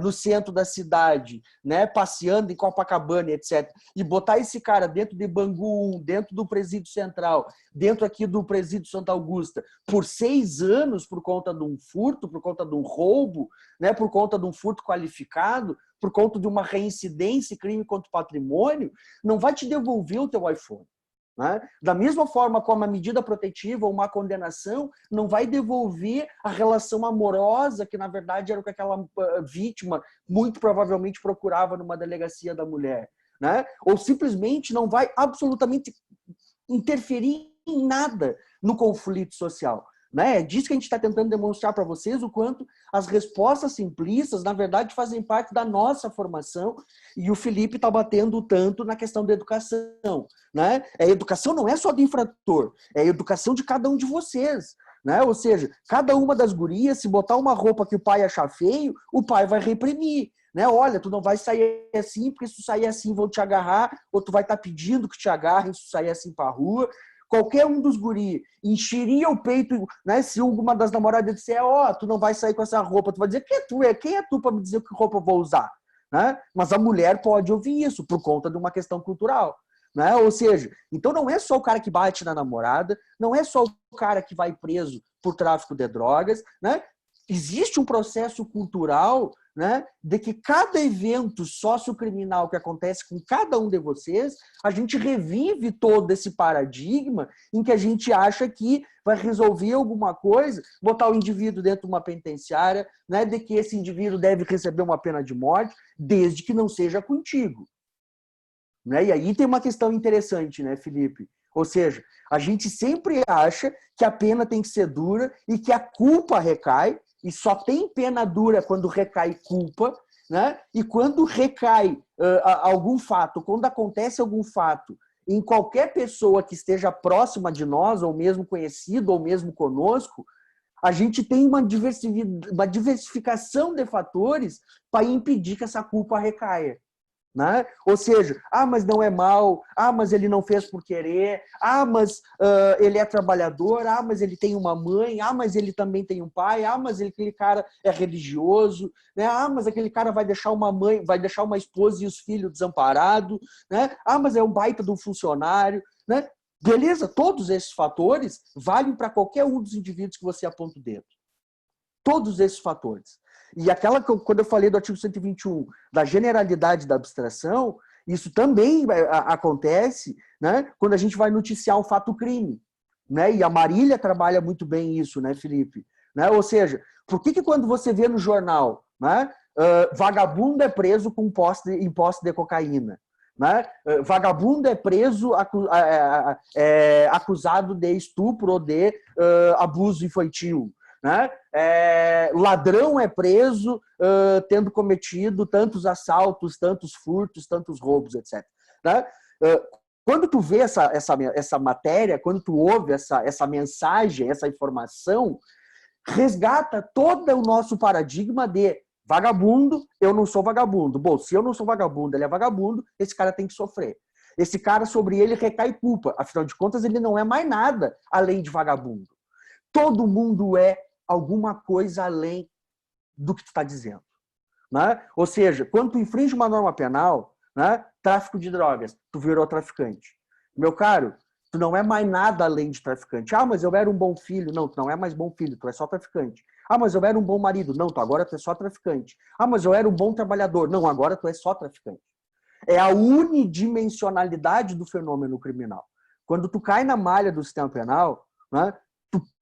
no centro da cidade, né, passeando em Copacabana, etc., e botar esse cara dentro de Bangu 1, dentro do Presídio Central, dentro aqui do Presídio Santa Augusta, por 6 anos por conta de um furto, por conta de um roubo, né, por conta de um furto qualificado, por conta de uma reincidência e crime contra o patrimônio, não vai te devolver o teu iPhone. Né? Da mesma forma como a medida protetiva ou uma condenação não vai devolver a relação amorosa que, na verdade, era o que aquela vítima muito provavelmente procurava numa delegacia da mulher. Né? Ou simplesmente não vai absolutamente interferir em nada no conflito social. Né? É disso que a gente está tentando demonstrar para vocês o quanto as respostas simplistas, na verdade, fazem parte da nossa formação, e o Felipe está batendo tanto na questão da educação. Né? A educação não é só do infrator, é a educação de cada um de vocês. Né? Ou seja, cada uma das gurias, se botar uma roupa que o pai achar feio, o pai vai reprimir. Né? Olha, tu não vai sair assim, porque se tu sair assim vão te agarrar, ou tu vai estar pedindo que te agarrem se tu sair assim para a rua. Qualquer um dos guri encheria o peito, né? Se alguma das namoradas disser, ó, tu não vai sair com essa roupa, tu vai dizer, quem é tu para me dizer que roupa eu vou usar? Né? Mas a mulher pode ouvir isso por conta de uma questão cultural. Né? Ou seja, então não é só o cara que bate na namorada, não é só o cara que vai preso por tráfico de drogas, né? Existe um processo cultural, né, de que cada evento sociocriminal que acontece com cada um de vocês, a gente revive todo esse paradigma em que a gente acha que vai resolver alguma coisa, botar o indivíduo dentro de uma penitenciária, né, de que esse indivíduo deve receber uma pena de morte, desde que não seja contigo. Né? E aí tem uma questão interessante, né, Felipe? Ou seja, a gente sempre acha que a pena tem que ser dura e que a culpa recai, e só tem pena dura quando recai culpa, né? E quando recai algum fato, quando acontece algum fato em qualquer pessoa que esteja próxima de nós, ou mesmo conhecido, ou mesmo conosco, a gente tem uma diversificação de fatores para impedir que essa culpa recaia. Né? Ou seja, mas não é mal, mas ele não fez por querer, mas ele é trabalhador, mas ele tem uma mãe, mas ele também tem um pai, mas aquele cara é religioso, né? Mas aquele cara vai deixar uma mãe, vai deixar uma esposa e os filhos desamparados, né? Mas é um baita de um funcionário, né? Beleza, todos esses fatores valem para qualquer um dos indivíduos que você aponta o dedo. Todos esses fatores. E quando eu falei do artigo 121, da generalidade da abstração, isso também acontece, né, quando a gente vai noticiar um fato-crime. Né? E a Marília trabalha muito bem isso, né, Felipe? Né? Ou seja, por que quando você vê no jornal, né, vagabundo é preso com em posse de cocaína? Né? Vagabundo é preso acusado de estupro ou de abuso infantil. Né? Ladrão é preso tendo cometido tantos assaltos, tantos furtos, tantos roubos, etc. Né? Quando tu vê essa matéria, quando tu ouve essa mensagem, essa informação, resgata todo o nosso paradigma de vagabundo, eu não sou vagabundo. Bom, se eu não sou vagabundo, ele é vagabundo, esse cara tem que sofrer. Esse cara, sobre ele recai culpa. Afinal de contas, ele não é mais nada além de vagabundo. Todo mundo é alguma coisa além do que tu está dizendo. Né? Ou seja, quando tu infringe uma norma penal, né, tráfico de drogas, tu virou traficante. Meu caro, tu não é mais nada além de traficante. Mas eu era um bom filho. Não, tu não é mais bom filho, tu é só traficante. Mas eu era um bom marido. Não, agora tu é só traficante. Mas eu era um bom trabalhador. Não, agora tu é só traficante. É a unidimensionalidade do fenômeno criminal. Quando tu cai na malha do sistema penal, né,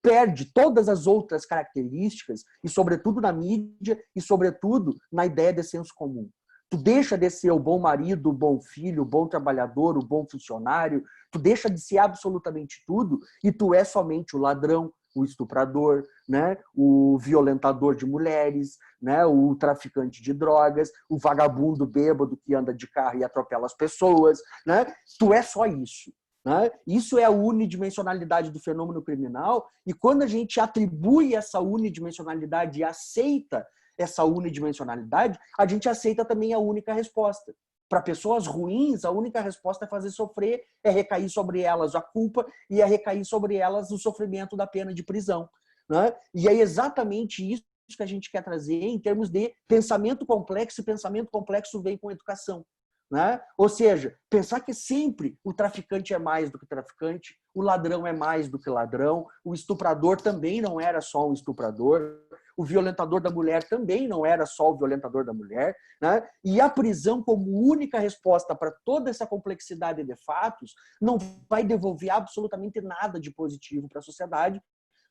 perde todas as outras características, e sobretudo na mídia, e sobretudo na ideia de senso comum. Tu deixa de ser o bom marido, o bom filho, o bom trabalhador, o bom funcionário, tu deixa de ser absolutamente tudo, e tu é somente o ladrão, o estuprador, né? O violentador de mulheres, né? O traficante de drogas, o vagabundo bêbado que anda de carro e atropela as pessoas. Né? Tu é só isso. Né? Isso é a unidimensionalidade do fenômeno criminal, e quando a gente atribui essa unidimensionalidade e aceita essa unidimensionalidade, a gente aceita também a única resposta. Para pessoas ruins, a única resposta é fazer sofrer, é recair sobre elas a culpa e é recair sobre elas o sofrimento da pena de prisão. Né? E é exatamente isso que a gente quer trazer em termos de pensamento complexo, e pensamento complexo vem com educação. Né? Ou seja, pensar que sempre o traficante é mais do que traficante, o ladrão é mais do que ladrão, o estuprador também não era só um estuprador, o violentador da mulher também não era só o violentador da mulher, né? E a prisão como única resposta para toda essa complexidade de fatos não vai devolver absolutamente nada de positivo para a sociedade,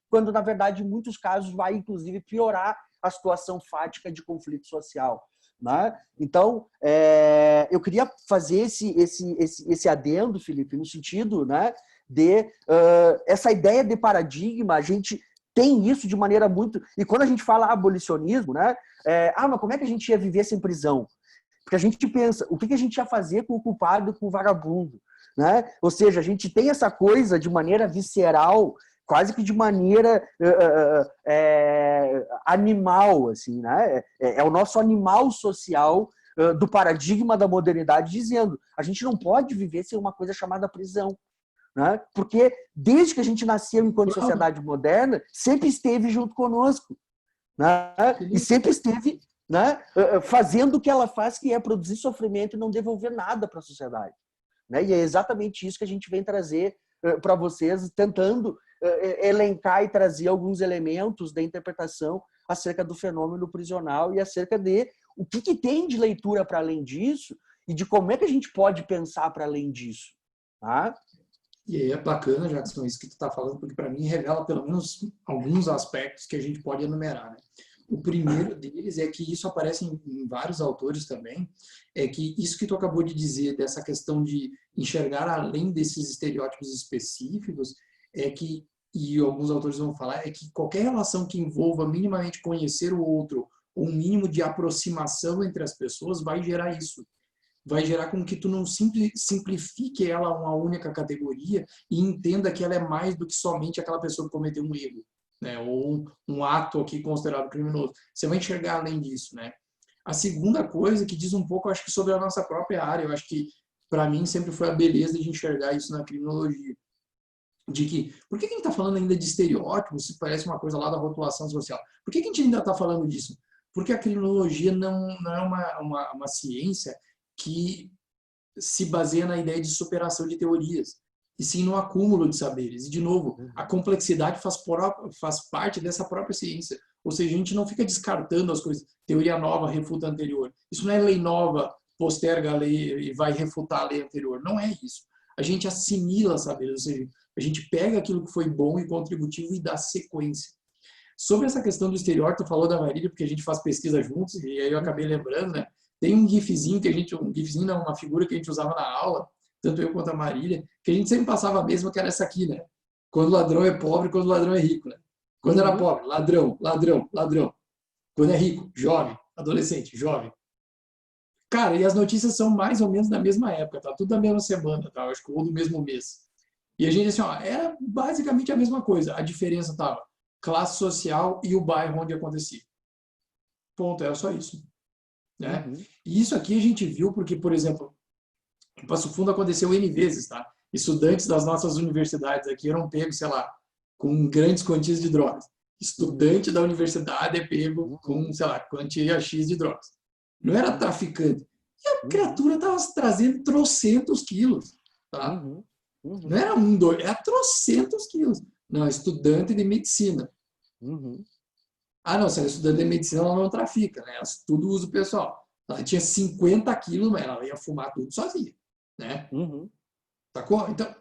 quando na verdade em muitos casos vai inclusive piorar a situação fática de conflito social. né? Então, eu queria fazer esse adendo, Felipe, no sentido, né, de essa ideia de paradigma, a gente tem isso de maneira muito... E quando a gente fala abolicionismo, né, mas como é que a gente ia viver sem prisão? Porque a gente pensa, o que a gente ia fazer com o culpado, com o vagabundo? Né? Ou seja, a gente tem essa coisa de maneira visceral, quase que de maneira animal, assim, né? É o nosso animal social do paradigma da modernidade dizendo a gente não pode viver sem uma coisa chamada prisão. Né? Porque desde que a gente nasceu enquanto sociedade moderna, sempre esteve junto conosco. Né? E sempre esteve, né, fazendo o que ela faz, que é produzir sofrimento e não devolver nada para a sociedade. Né? E é exatamente isso que a gente vem trazer para vocês, tentando elencar e trazer alguns elementos da interpretação acerca do fenômeno prisional e acerca de o que tem de leitura para além disso e de como é que a gente pode pensar para além disso. Tá? E aí é bacana, Jackson, isso que tu está falando, porque para mim revela pelo menos alguns aspectos que a gente pode enumerar. Né? O primeiro deles é que isso aparece em vários autores também, é que isso que tu acabou de dizer, dessa questão de enxergar além desses estereótipos específicos, é que, e alguns autores vão falar, é que qualquer relação que envolva minimamente conhecer o outro, ou um mínimo de aproximação entre as pessoas, vai gerar isso. Vai gerar com que tu não simplifique ela a uma única categoria e entenda que ela é mais do que somente aquela pessoa que cometeu um erro, né? Ou um ato aqui considerado criminoso. Você vai enxergar além disso, né? A segunda coisa que diz um pouco, acho que sobre a nossa própria área, eu acho que para mim sempre foi a beleza de enxergar isso na criminologia. De que, por que a gente está falando ainda de estereótipos, se parece uma coisa lá da rotulação social? Por que a gente ainda está falando disso? Porque a criminologia não é uma ciência que se baseia na ideia de superação de teorias, e sim no acúmulo de saberes. E, de novo, a complexidade faz parte dessa própria ciência. Ou seja, a gente não fica descartando as coisas. Teoria nova refuta a anterior. Isso não é lei nova, posterga a lei e vai refutar a lei anterior. Não é isso. A gente assimila saberes, ou seja, a gente pega aquilo que foi bom e contributivo e dá sequência. Sobre essa questão do estereótipo, tu falou da Marília, porque a gente faz pesquisa juntos, e aí eu acabei lembrando, né? Tem um gifzinho não, uma figura que a gente usava na aula, tanto eu quanto a Marília, que a gente sempre passava a mesma, que era essa aqui, né? Quando o ladrão é pobre, quando o ladrão é rico, né? Quando era pobre, ladrão, ladrão, ladrão. Quando é rico, jovem, adolescente, jovem. Cara, e as notícias são mais ou menos da mesma época, tá? Tudo da mesma semana, tá? Acho que ou do mesmo mês. E a gente, assim, ó, era basicamente a mesma coisa. A diferença tava classe social e o bairro onde acontecia. Ponto, era só isso. Né? E isso aqui a gente viu porque, por exemplo, em Passo Fundo aconteceu N vezes, tá? Estudantes das nossas universidades aqui eram pegos, sei lá, com grandes quantias de drogas. Estudante da universidade é pego com, sei lá, quantia X de drogas. Não era traficante. E a criatura estava trazendo trocentos quilos, tá? Não era um, dois, era trocentos quilos. Não, estudante de medicina. Ah, não, se ela é estudante de medicina, ela não trafica, né? Ela tudo usa o pessoal. Ela tinha 50 quilos, mas ela ia fumar tudo sozinha, né? Sacou? Então,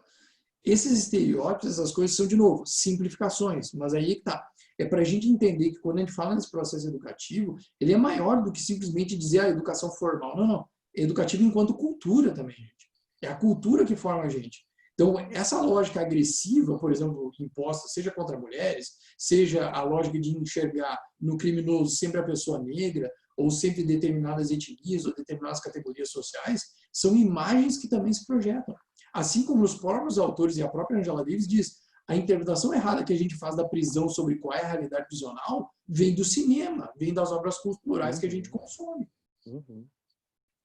esses estereótipos, essas coisas são, de novo, simplificações. Mas aí que tá. É para a gente entender que quando a gente fala nesse processo educativo, ele é maior do que simplesmente dizer a educação formal. Não, não. É educativo enquanto cultura também, gente. É a cultura que forma a gente. Então, essa lógica agressiva, por exemplo, imposta, seja contra mulheres, seja a lógica de enxergar no criminoso sempre a pessoa negra, ou sempre determinadas etnias ou determinadas categorias sociais, são imagens que também se projetam. Assim como os próprios autores e a própria Angela Davis diz, a interpretação errada que a gente faz da prisão sobre qual é a realidade prisional vem do cinema, vem das obras culturais que a gente consome,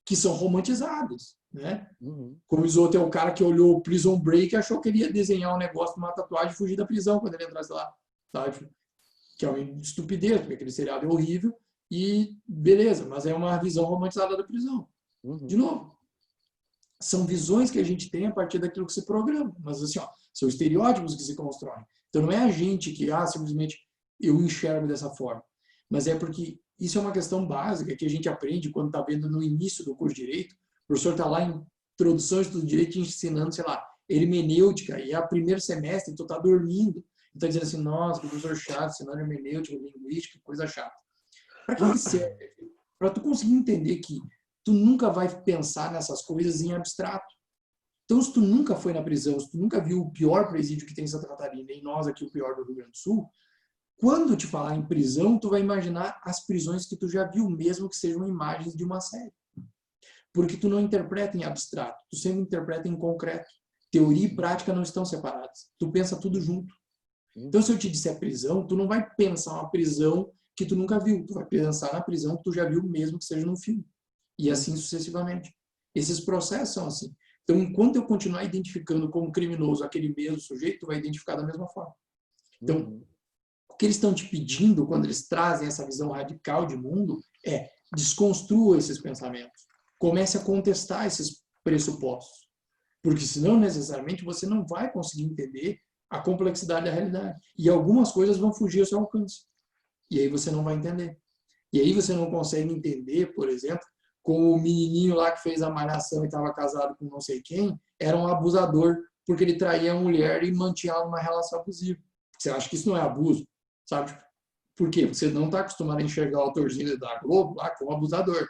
que são romantizadas, né? Como diz outro, é o cara que olhou o Prison Break e achou que ele ia desenhar um negócio, uma tatuagem e fugir da prisão quando ele entrasse lá, sabe? Que é uma estupidez, porque aquele seriado é horrível e beleza, mas é uma visão romantizada da prisão. De novo, são visões que a gente tem a partir daquilo que se programa, mas assim, ó, são estereótipos que se constroem. Então não é a gente que, simplesmente eu enxergo dessa forma, mas é porque isso é uma questão básica que a gente aprende quando está vendo no início do curso de Direito. O professor está lá em Introdução ao Estudo do Direito ensinando, sei lá, hermenêutica, e é o primeiro semestre, tu está dormindo. Está dizendo assim, nossa, que professor chato, ensinando hermenêutica, linguística, coisa chata. Para que serve? para tu conseguir entender que tu nunca vai pensar nessas coisas em abstrato. Então, se tu nunca foi na prisão, se tu nunca viu o pior presídio que tem em Santa Catarina, e nós aqui o pior do Rio Grande do Sul, quando te falar em prisão, tu vai imaginar as prisões que tu já viu, mesmo que sejam imagens de uma série. Porque tu não interpreta em abstrato, tu sempre interpreta em concreto. Teoria e prática não estão separadas. Tu pensa tudo junto. Então, se eu te disser prisão, tu não vai pensar uma prisão que tu nunca viu. Tu vai pensar na prisão que tu já viu, mesmo que seja num filme. E assim sucessivamente. Esses processos são assim. Então, enquanto eu continuar identificando como criminoso aquele mesmo sujeito, tu vai identificar da mesma forma. Então, o que eles estão te pedindo quando eles trazem essa visão radical de mundo é desconstrua esses pensamentos. Comece a contestar esses pressupostos. Porque senão, necessariamente, você não vai conseguir entender a complexidade da realidade. E algumas coisas vão fugir ao seu alcance. E aí você não vai entender. E aí você não consegue entender, por exemplo, como o menininho lá que fez a malhação e estava casado com não sei quem, era um abusador, porque ele traía a mulher e mantinha ela numa relação abusiva. Você acha que isso não é abuso? Sabe? Por quê? Porque você não está acostumado a enxergar o autorzinho da Globo lá como abusador.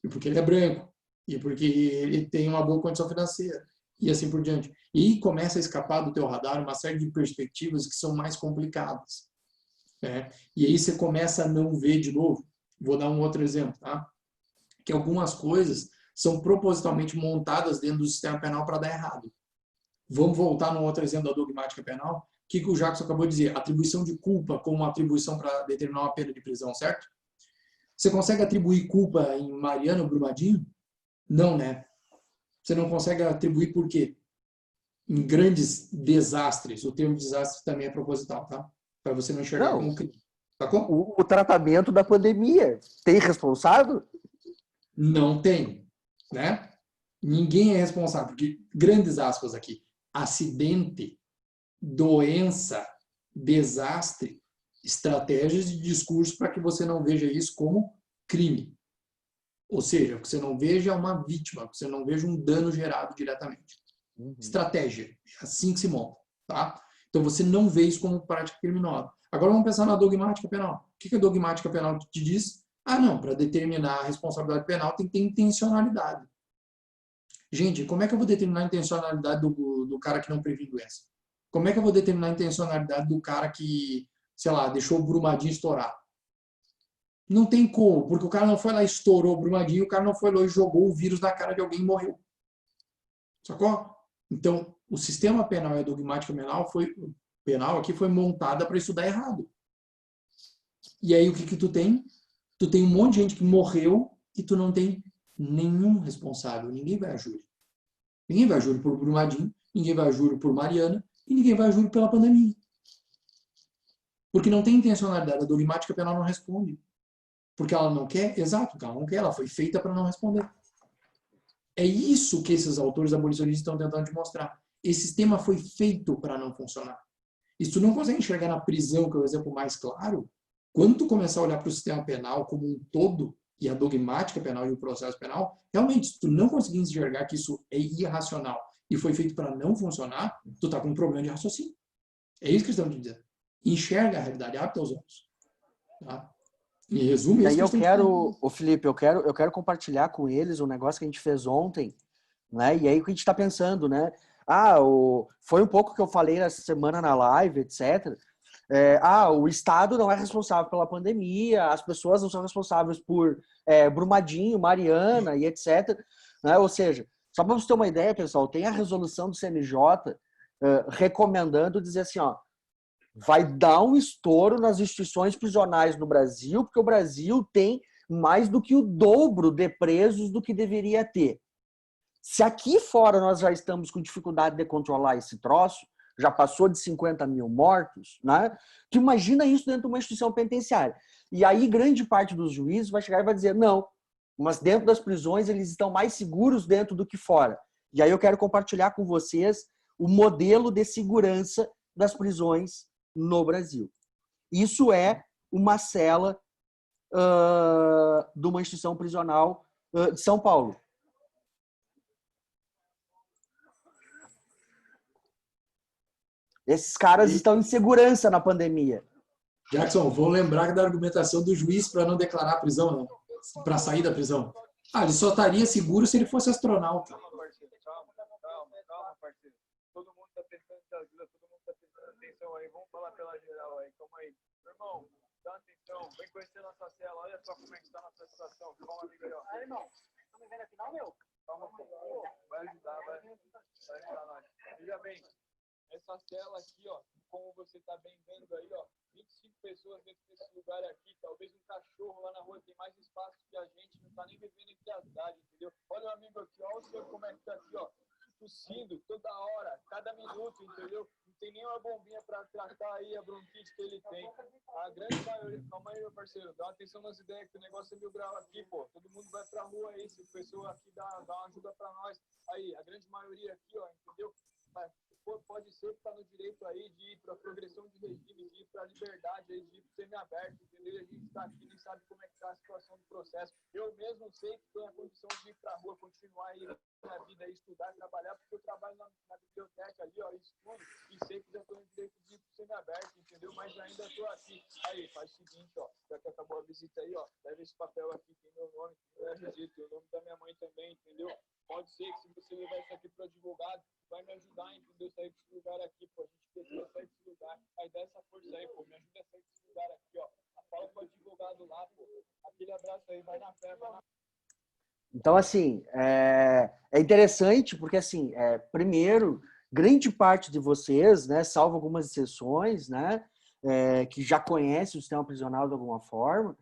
E porque ele é branco. E porque ele tem uma boa condição financeira. E assim por diante. E começa a escapar do teu radar uma série de perspectivas que são mais complicadas. Né? E aí você começa a não ver de novo. Vou dar um outro exemplo, tá? Que algumas coisas são propositalmente montadas dentro do sistema penal para dar errado. Vamos voltar no outro exemplo da dogmática penal. O que o Jackson acabou de dizer? Atribuição de culpa como uma atribuição para determinar uma pena de prisão, certo? Você consegue atribuir culpa em Mariana ou Brumadinho? Não, né? Você não consegue atribuir por quê? Em grandes desastres. O termo desastre também é proposital, tá? Para você não enxergar Não, como crime. Sacou? o tratamento da pandemia tem responsável? Não tem, né? Ninguém é responsável, porque, grandes aspas aqui, acidente, doença, desastre, estratégias de discurso para que você não veja isso como crime. Ou seja, que você não veja uma vítima, que você não veja um dano gerado diretamente. Estratégia, é assim que se monta, tá? Então você não vê isso como prática criminosa. Agora vamos pensar na dogmática penal. O que a dogmática penal te diz? Ah, não, para determinar a responsabilidade penal tem que ter intencionalidade. Gente, como é que eu vou determinar a intencionalidade do cara que não previne doença? Como é que eu vou determinar a intencionalidade do cara que, sei lá, deixou o Brumadinho estourar? Não tem como, porque o cara não foi lá e estourou o Brumadinho, o cara não foi lá e jogou o vírus na cara de alguém e morreu. Sacou? Então, o sistema penal e a dogmática penal aqui foi montada para estudar errado. E aí o que tu tem? Tu tem um monte de gente que morreu e tu não tem nenhum responsável. Ninguém vai a júri. Ninguém vai a júri por Brumadinho, ninguém vai a júri por Mariana e ninguém vai a júri pela pandemia. Porque não tem intencionalidade. A dogmática penal não responde. Porque ela não quer? Exato, porque ela não quer. Ela foi feita para não responder. É isso que esses autores abolicionistas estão tentando te mostrar. Esse sistema foi feito para não funcionar. E se tu não consegue enxergar na prisão, que é o exemplo mais claro, quando tu começar a olhar para o sistema penal como um todo, e a dogmática penal e o processo penal, realmente, se tu não conseguir enxergar que isso é irracional e foi feito para não funcionar, tu tá com um problema de raciocínio. É isso que eles estão te dizendo. Enxerga a realidade, abre teus olhos. Tá? Em resumo, E é isso aí que eu eles estão te quero, falando. ô Felipe, eu quero compartilhar com eles um negócio que a gente fez ontem, né? E aí o que a gente está pensando, né? Foi um pouco que eu falei essa semana na live, etc. O Estado não é responsável pela pandemia, as pessoas não são responsáveis por Brumadinho, Mariana e etc. Né? Ou seja, só para você ter uma ideia, pessoal, tem a resolução do CNJ recomendando dizer assim, ó, vai dar um estouro nas instituições prisionais no Brasil, porque o Brasil tem mais do que o dobro de presos do que deveria ter. Se aqui fora nós já estamos com dificuldade de controlar esse troço, já passou de 50 mil mortos, né? Tu imagina isso dentro de uma instituição penitenciária. E aí grande parte dos juízes vai chegar e vai dizer, não, mas dentro das prisões eles estão mais seguros dentro do que fora. E aí eu quero compartilhar com vocês o modelo de segurança das prisões no Brasil. Isso é uma cela de uma instituição prisional de São Paulo. Esses caras estão em segurança na pandemia. Jackson, vamos lembrar da argumentação do juiz para não declarar a prisão, não. Para sair da prisão? Ah, ele só estaria seguro se ele fosse astronauta. Calma, parceiro. Calma, parceiro. Todo mundo tá prestando ajuda, todo mundo tá prestando atenção aí. Vamos falar pela geral aí. Calma aí. Meu irmão, dá atenção. Vem conhecer nossa cela. Olha só como é que tá a nossa situação. Calma, amigo aí, ó. Aí, irmão, tá me vendo aqui não, meu? Calma, pô. Vai ajudar nós. Veja bem, essa cela aqui, ó, como você tá bem vendo aí, ó, 25 pessoas dentro desse lugar aqui, talvez um cachorro lá na rua tem mais espaço que a gente, não tá nem vivendo entre as grades, entendeu? Olha o amigo aqui, ó, o senhor como é que tá aqui, ó, tossindo toda hora, cada minuto, entendeu? Não tem nenhuma bombinha pra tratar aí a bronquite que ele tem. A grande maioria, calma aí, meu parceiro, dá atenção nas ideias que o negócio é 1000 graus aqui, pô. Todo mundo vai pra rua aí, se a pessoa aqui dá uma ajuda pra nós. Aí, a grande maioria aqui, ó, entendeu? Mas pode ser que tá no direito aí de ir pra progressão de regime, de ir pra liberdade, aí, de ir pro semi-aberto, entendeu? A gente tá aqui, nem sabe como é que tá a situação do processo. Eu mesmo sei que tenho a condição de ir pra rua, continuar aí na vida, aí, estudar, trabalhar, porque eu trabalho na biblioteca ali, ó, estudo, e sei que já tô no direito de ir pro semi-aberto, entendeu? Mas ainda tô aqui. Aí, faz o seguinte, ó, já que acabou a visita aí, ó, leva esse papel aqui, tem meu nome, tem meu RG, tem o nome da minha mãe também, entendeu? Pode ser que se você levar isso aqui pro advogado, vai me ajudar, entendeu? Sair desse lugar aqui, pô. A gente precisa sair desse lugar. Aí dá essa força aí, pô. Me ajuda a sair desse lugar aqui, ó. Fala pro advogado lá, pô. Aquele abraço aí, vai na fé, vai na... Então, assim, é interessante porque, assim, primeiro, grande parte de vocês, né, salvo algumas exceções, né, que já conhecem o sistema prisional de alguma forma,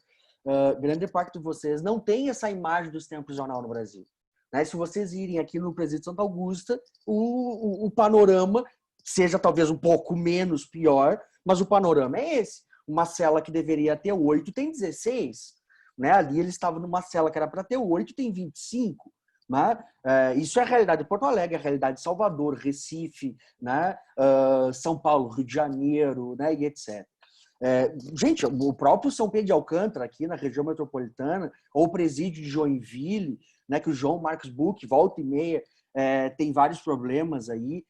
grande parte de vocês não tem essa imagem do sistema prisional no Brasil. Né? Se vocês irem aqui no Presídio Santa Augusta, o panorama seja talvez um pouco menos pior, mas o panorama é esse. Uma cela que deveria ter 8 tem 16. Né? Ali eles estavam numa cela que era para ter 8, tem 25. Né? Isso é a realidade de Porto Alegre, é a realidade de Salvador, Recife, né? São Paulo, Rio de Janeiro, né? E etc. Gente, o próprio São Pedro de Alcântara, aqui na região metropolitana, ou o presídio de Joinville, né, que o João Marcos Buch, volta e meia, tem vários problemas aí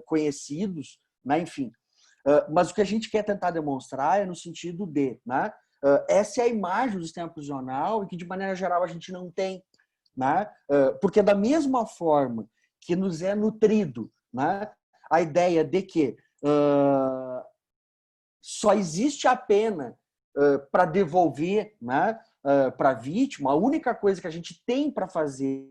conhecidos, né, enfim. Mas o que a gente quer tentar demonstrar é no sentido de, né, essa é a imagem do sistema prisional e que, de maneira geral, a gente não tem. Né? Porque da mesma forma que nos é nutrido, né, a ideia de que só existe a pena para devolver, né, para a vítima, a única coisa que a gente tem para fazer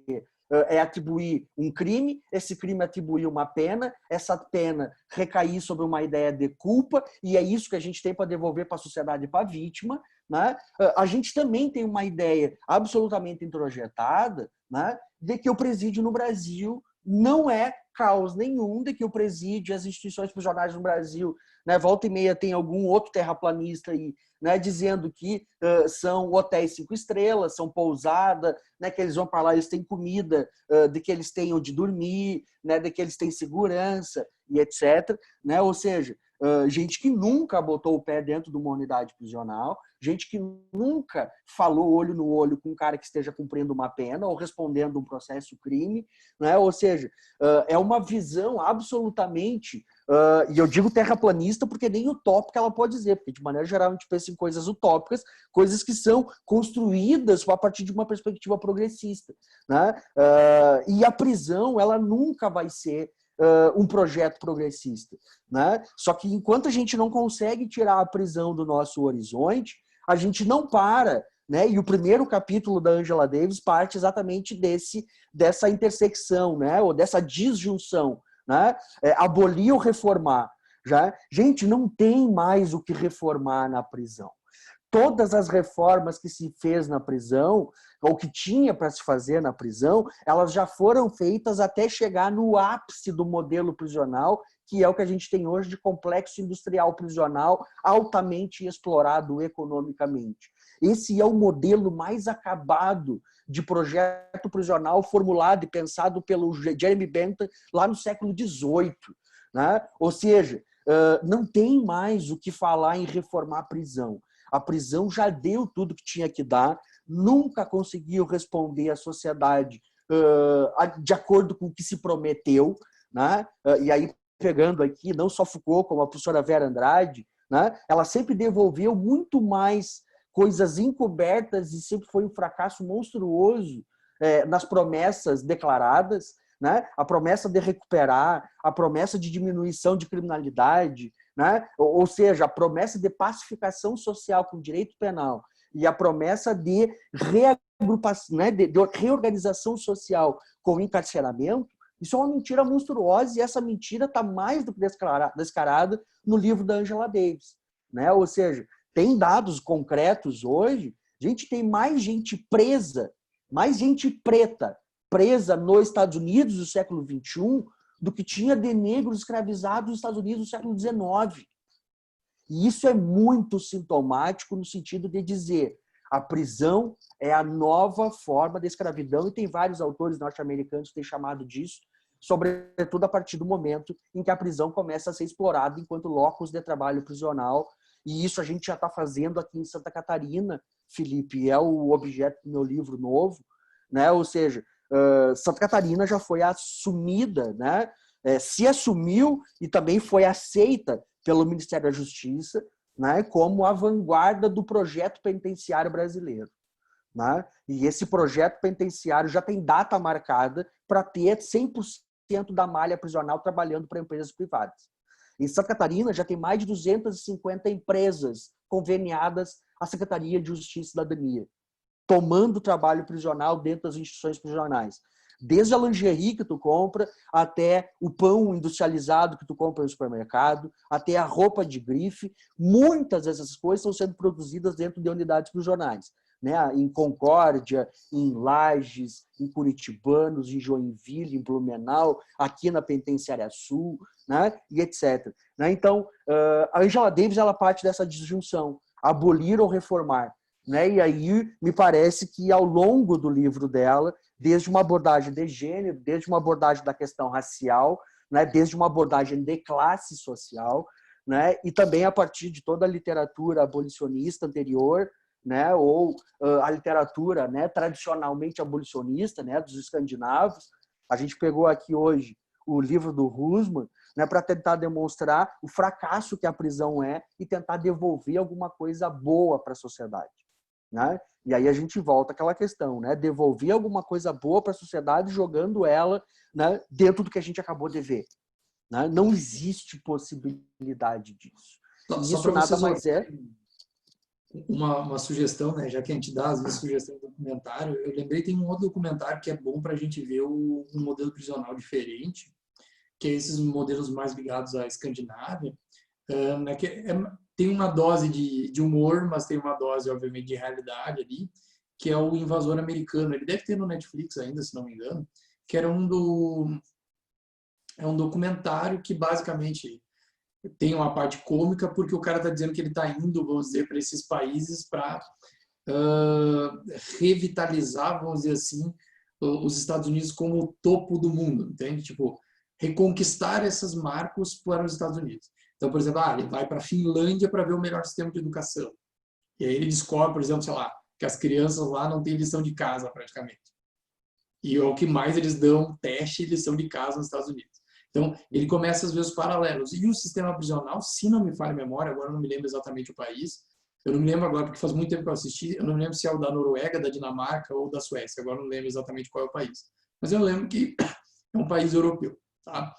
é atribuir um crime, esse crime atribuir uma pena, essa pena recair sobre uma ideia de culpa, e é isso que a gente tem para devolver para a sociedade e para a vítima. Né? A gente também tem uma ideia absolutamente introjetada, né, de que o presídio no Brasil não é caos nenhum, de que o presídio e as instituições prisionais no Brasil, né, volta e meia tem algum outro terraplanista aí, né, dizendo que são hotéis 5 estrelas, são pousada, né, que eles vão para lá, eles têm comida, de que eles têm onde dormir, né, de que eles têm segurança e etc. Né? Ou seja, gente que nunca botou o pé dentro de uma unidade prisional, gente que nunca falou olho no olho com um cara que esteja cumprindo uma pena ou respondendo um processo crime, né? Ou seja, é uma visão absolutamente, e eu digo terraplanista porque nem utópica ela pode dizer, porque de maneira geral a gente pensa em coisas utópicas, coisas que são construídas a partir de uma perspectiva progressista. Né? E a prisão, ela nunca vai ser um projeto progressista. Né? Só que enquanto a gente não consegue tirar a prisão do nosso horizonte, a gente não para. Né? E o primeiro capítulo da Angela Davis parte exatamente dessa intersecção, né? Ou dessa disjunção. Né? Abolir ou reformar. Já? Gente, não tem mais o que reformar na prisão. Todas as reformas que se fez na prisão, ou que tinha para se fazer na prisão, elas já foram feitas até chegar no ápice do modelo prisional, que é o que a gente tem hoje de complexo industrial prisional altamente explorado economicamente. Esse é o modelo mais acabado de projeto prisional formulado e pensado pelo Jeremy Bentham lá no século XVIII. Né? Ou seja, não tem mais o que falar em reformar a prisão. A prisão já deu tudo que tinha que dar, nunca conseguiu responder à sociedade de acordo com o que se prometeu. Né? E aí, pegando aqui, não só Foucault, como a professora Vera Andrade, né? Ela sempre devolveu muito mais coisas encobertas e sempre foi um fracasso monstruoso nas promessas declaradas, né? A promessa de recuperar, a promessa de diminuição de criminalidade, né? Ou seja, a promessa de pacificação social com direito penal e a promessa de reagrupação, né? de reorganização social com encarceramento. Isso é uma mentira monstruosa e essa mentira está mais do que descarada no livro da Angela Davis, né? Ou seja, tem dados concretos hoje, a gente tem mais gente presa, mais gente preta presa nos Estados Unidos do século XXI do que tinha de negros escravizados nos Estados Unidos do século XIX. E isso é muito sintomático no sentido de dizer a prisão é a nova forma da escravidão, e tem vários autores norte-americanos que têm chamado disso, sobretudo a partir do momento em que a prisão começa a ser explorada enquanto locus de trabalho prisional. E isso a gente já está fazendo aqui em Santa Catarina, Felipe, é o objeto do meu livro novo, né? Ou seja, Santa Catarina já foi assumida, né? Se assumiu e também foi aceita pelo Ministério da Justiça, né? Como a vanguarda do projeto penitenciário brasileiro, né? E esse projeto penitenciário já tem data marcada para ter 100% da malha prisional trabalhando para empresas privadas. Em Santa Catarina já tem mais de 250 empresas conveniadas à Secretaria de Justiça e Cidadania, tomando trabalho prisional dentro das instituições prisionais. Desde a lingerie que tu compra, até o pão industrializado que tu compra no supermercado, até a roupa de grife, muitas dessas coisas estão sendo produzidas dentro de unidades prisionais, né? Em Concórdia, em Lages, em Curitibanos, em Joinville, em Blumenau, aqui na Penitenciária Sul, né? E etc. Então, a Angela Davis ela parte dessa disjunção, abolir ou reformar. Né? E aí me parece que ao longo do livro dela, desde uma abordagem de gênero, desde uma abordagem da questão racial, né? Desde uma abordagem de classe social, né? E também a partir de toda a literatura abolicionista anterior, né? Ou a literatura, né? Tradicionalmente abolicionista, né? Dos escandinavos. A gente pegou aqui hoje o livro do Husman, né? Para tentar demonstrar o fracasso que a prisão é e tentar devolver alguma coisa boa para a sociedade. Né? E aí a gente volta àquela questão, né? Devolver alguma coisa boa para a sociedade jogando ela, né, dentro do que a gente acabou de ver. Né? Não existe possibilidade disso. E Só isso para nada vocês mais é... uma sugestão, né? Já que a gente dá às vezes sugestão de documentário, eu lembrei que tem um outro documentário que é bom para a gente ver um modelo prisional diferente, que é esses modelos mais ligados à Escandinávia, né? Tem uma dose de humor, mas tem uma dose, obviamente, de realidade ali, que é o Invasor Americano. Ele deve ter no Netflix ainda, se não me engano, que era é um documentário que basicamente tem uma parte cômica, porque o cara está dizendo que ele está indo, vamos dizer, para esses países para revitalizar, vamos dizer assim, os Estados Unidos como o topo do mundo, entende? Tipo, reconquistar esses marcos para os Estados Unidos. Então, por exemplo, ele vai para a Finlândia para ver o melhor sistema de educação. E aí ele descobre, por exemplo, sei lá, que as crianças lá não têm lição de casa praticamente. E é o que mais eles dão teste e lição de casa nos Estados Unidos. Então, ele começa a ver os paralelos. E o sistema prisional, se não me falha a memória, agora eu não me lembro exatamente o país, eu não me lembro agora porque faz muito tempo que eu assisti, eu não me lembro se é o da Noruega, da Dinamarca ou da Suécia, agora eu não lembro exatamente qual é o país. Mas eu lembro que é um país europeu. Tá?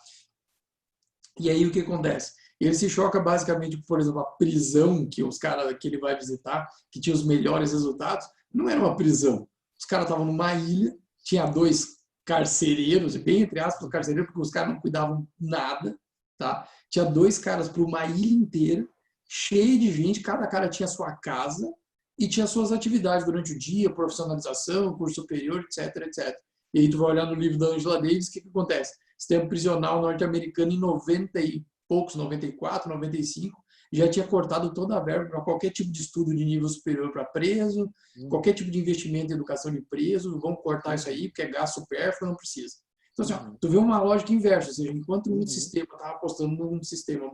E aí o que acontece? Ele se choca basicamente, por exemplo, a prisão que os caras que ele vai visitar, que tinha os melhores resultados, não era uma prisão. Os caras estavam numa ilha, tinha 2 carcereiros, bem entre aspas, carcereiros, porque os caras não cuidavam nada, tá? Tinha 2 caras para uma ilha inteira, cheia de gente, cada cara tinha sua casa e tinha suas atividades durante o dia, profissionalização, curso superior, etc, etc. E aí tu vai olhar no livro da Angela Davis, o que acontece? Sistema prisional norte-americano em 90 e poucos, 94, 95, já tinha cortado toda a verba para qualquer tipo de estudo de nível superior para preso, qualquer tipo de investimento em educação de preso, vão cortar isso aí, porque é gasto supérfluo, não precisa. Então, assim, tu vê uma lógica inversa, ou seja, enquanto um sistema estava apostando num sistema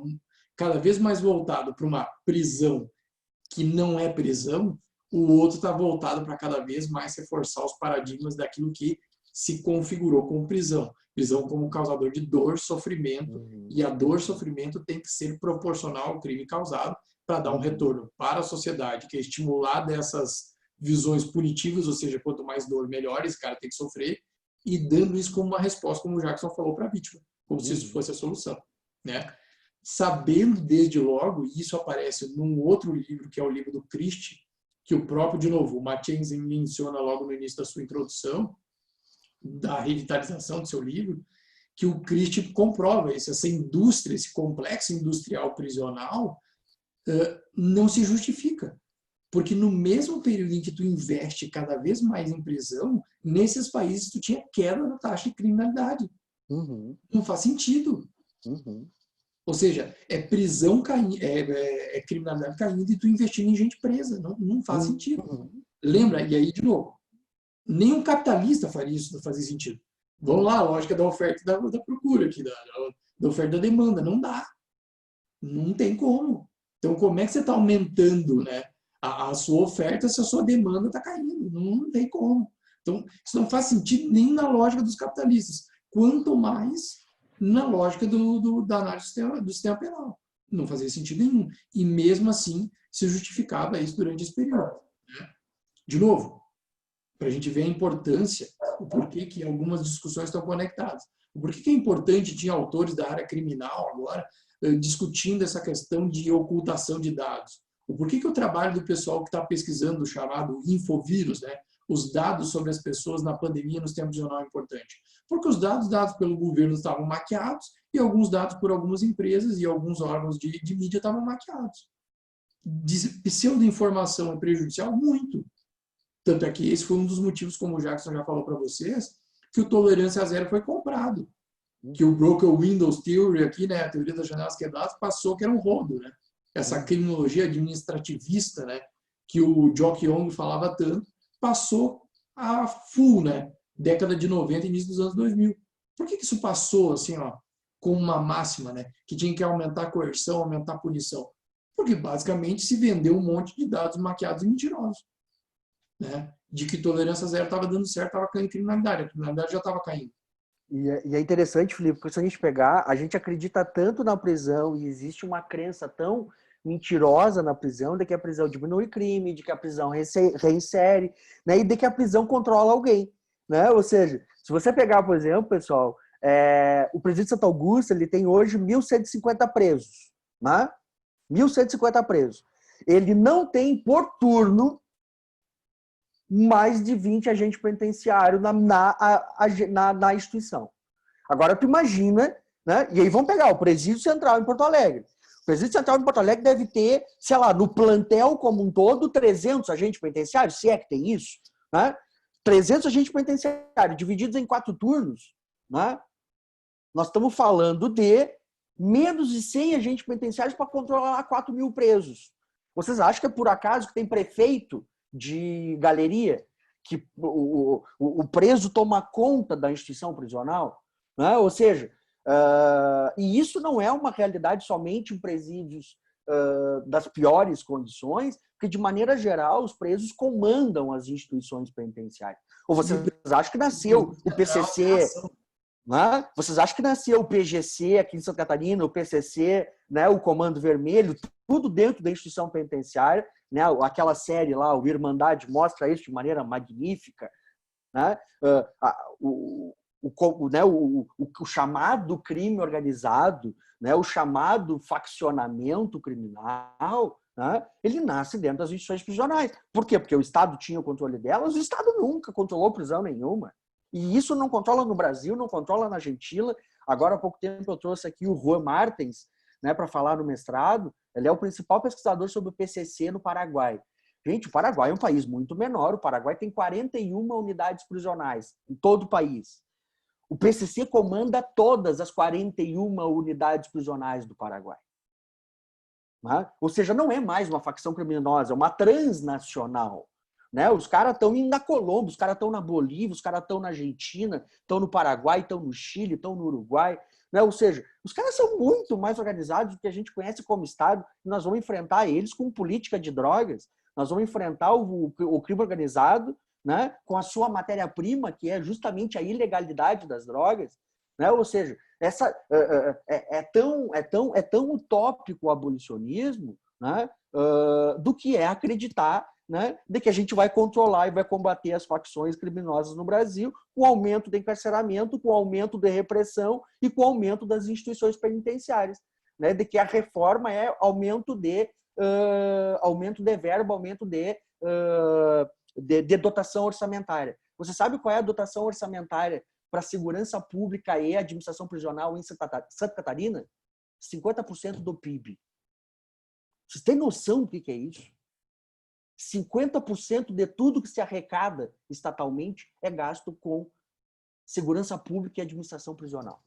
cada vez mais voltado para uma prisão que não é prisão, o outro está voltado para cada vez mais reforçar os paradigmas daquilo que se configurou como prisão. Prisão como causador de dor, sofrimento, e a dor, sofrimento tem que ser proporcional ao crime causado, para dar um retorno para a sociedade, que é estimular dessas visões punitivas, ou seja, quanto mais dor, melhor, esse cara tem que sofrer, e dando isso como uma resposta, como o Jackson falou, para a vítima, como se isso fosse a solução, né? Sabendo desde logo, e isso aparece num outro livro, que é o livro do Christie, que o próprio, de novo, o Mackenzie menciona logo no início da sua introdução, da revitalização do seu livro, que o Christie comprova isso, essa indústria, esse complexo industrial prisional não se justifica. Porque no mesmo período em que tu investe cada vez mais em prisão, nesses países tu tinha queda na taxa de criminalidade. Não faz sentido. Ou seja, é prisão caindo, é criminalidade caindo e tu investindo em gente presa. Não faz sentido. Lembra? E aí, de novo, nenhum capitalista faria isso, não fazia sentido. Vamos lá, a lógica da oferta e da procura aqui, da oferta e da demanda. Não dá. Não tem como. Então, como é que você está aumentando, né, a sua oferta se a sua demanda está caindo? Não tem como. Então, isso não faz sentido nem na lógica dos capitalistas. Quanto mais na lógica da análise do sistema penal. Não fazia sentido nenhum. E mesmo assim, se justificava isso durante esse período. Né? De novo, para a gente ver a importância, o porquê que algumas discussões estão conectadas. O porquê que é importante, tinha autores da área criminal agora discutindo essa questão de ocultação de dados. O porquê que o trabalho do pessoal que está pesquisando o chamado infovírus, né, os dados sobre as pessoas na pandemia no sistema prisional é importante? Porque os dados dados pelo governo estavam maquiados e alguns dados por algumas empresas e alguns órgãos de mídia estavam maquiados. Pseudo-informação é prejudicial? Muito. Tanto é que esse foi um dos motivos, como o Jackson já falou para vocês, que o Tolerância Zero foi comprado. Que o Broken Windows Theory aqui, né, a teoria das janelas quebradas, passou que era um rodo, né? Essa criminologia administrativista, né, que o Jock Young falava tanto, passou a full, né? Década de 90 e início dos anos 2000. Por que isso passou assim, ó, com uma máxima, né, que tinha que aumentar a coerção, aumentar a punição? Porque basicamente se vendeu um monte de dados maquiados e mentirosos, né? De que Tolerância Zero estava dando certo, estava caindo criminalidade, a criminalidade já estava caindo. E é interessante, Felipe, porque se a gente pegar, a gente acredita tanto na prisão e existe uma crença tão mentirosa na prisão de que a prisão diminui crime, de que a prisão reinsere, né, e de que a prisão controla alguém, né? Ou seja, se você pegar, por exemplo, pessoal, o presídio de Santo Augusto, ele tem hoje 1.150 presos, né? 1.150 presos. Ele não tem por turno mais de 20 agentes penitenciários na instituição. Agora, tu imagina, né? E aí vamos pegar o Presídio Central em Porto Alegre. O Presídio Central em Porto Alegre deve ter, sei lá, no plantel como um todo, 300 agentes penitenciários, se é que tem isso, né? 300 agentes penitenciários, divididos em 4 turnos, né? Nós estamos falando de menos de 100 agentes penitenciários para controlar 4 mil presos. Vocês acham que é por acaso que tem prefeito de galeria, que o preso toma conta da instituição prisional, né? Ou seja, e isso não é uma realidade somente em presídios das piores condições, porque de maneira geral os presos comandam as instituições penitenciárias. Ou vocês acham que nasceu o PCC, né? Vocês acham que nasceu o PGC aqui em Santa Catarina, o PCC, né, o Comando Vermelho, tudo dentro da instituição penitenciária, né? Aquela série lá, o Irmandade, mostra isso de maneira magnífica, né? O chamado crime organizado, né? O chamado faccionamento criminal, né? Ele nasce dentro das instituições prisionais. Por quê? Porque o Estado tinha o controle delas, o Estado nunca controlou prisão nenhuma. E isso não controla no Brasil, não controla na Argentina. Agora, há pouco tempo, eu trouxe aqui o Juan Martins, né, para falar no mestrado. Ele é o principal pesquisador sobre o PCC no Paraguai. Gente, o Paraguai é um país muito menor. O Paraguai tem 41 unidades prisionais em todo o país. O PCC comanda todas as 41 unidades prisionais do Paraguai. Né? Ou seja, não é mais uma facção criminosa, é uma transnacional. Né? Os caras estão na Colômbia, os caras estão na Bolívia, os caras estão na Argentina, estão no Paraguai, estão no Chile, estão no Uruguai. Né? Ou seja, os caras são muito mais organizados do que a gente conhece como Estado, e nós vamos enfrentar eles com política de drogas, nós vamos enfrentar o crime organizado, né? Com a sua matéria-prima, que é justamente a ilegalidade das drogas. Né? Ou seja, é tão utópico o abolicionismo, né, do que é acreditar, né, de que a gente vai controlar e vai combater as facções criminosas no Brasil com o aumento do encarceramento, com o aumento da repressão e com o aumento das instituições penitenciárias, né, de que a reforma é aumento de verba, aumento de dotação orçamentária. Você sabe qual é a dotação orçamentária para a segurança pública e a administração prisional em Santa Catarina? 50% do PIB. Vocês têm noção do que é isso? 50% de tudo que se arrecada estatalmente é gasto com segurança pública e administração prisional.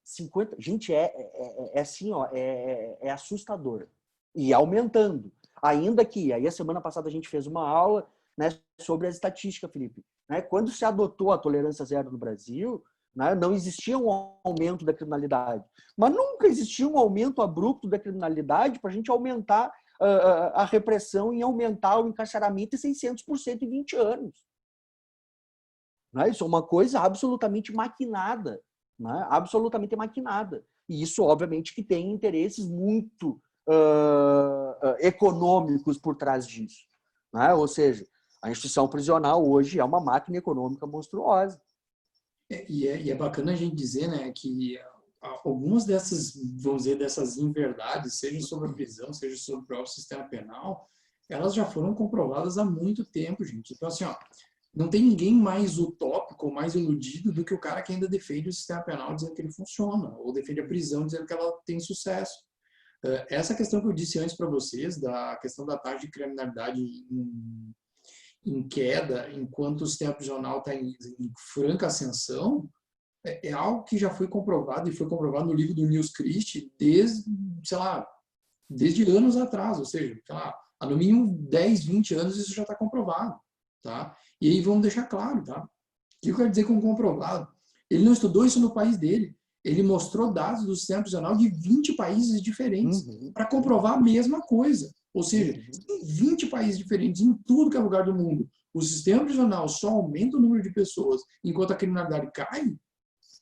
50, gente, é assim, ó, é assustador. E aumentando. Ainda que, aí a semana passada a gente fez uma aula, né, sobre as estatísticas, Felipe. Né? Quando se adotou a tolerância zero no Brasil, né, não existia um aumento da criminalidade. Mas nunca existia um aumento abrupto da criminalidade para a gente aumentar a repressão e aumentar o encarceramento em 600% em 20 anos. Né? Isso é uma coisa absolutamente maquinada. Né? Absolutamente maquinada. E isso, obviamente, que tem interesses muito econômicos por trás disso. Né? Ou seja, a instituição prisional hoje é uma máquina econômica monstruosa. E é bacana a gente dizer, né, que algumas dessas, vamos dizer, dessas inverdades, seja sobre a prisão, seja sobre o próprio sistema penal, elas já foram comprovadas há muito tempo, gente. Então, assim, ó, não tem ninguém mais utópico ou mais iludido do que o cara que ainda defende o sistema penal dizendo que ele funciona, ou defende a prisão dizendo que ela tem sucesso. Essa questão que eu disse antes para vocês, da questão da taxa de criminalidade em queda, enquanto o sistema prisional está em franca ascensão, é algo que já foi comprovado, e foi comprovado no livro do Nils Christie desde, sei lá, desde anos atrás, ou seja, sei lá, há no mínimo 10, 20 anos isso já está comprovado. Tá? E aí vamos deixar claro, tá? O que eu quero dizer com comprovado? Ele não estudou isso no país dele. Ele mostrou dados do sistema prisional de 20 países diferentes para comprovar a mesma coisa. Ou seja, em 20 países diferentes, em tudo que é lugar do mundo, o sistema prisional só aumenta o número de pessoas enquanto a criminalidade cai,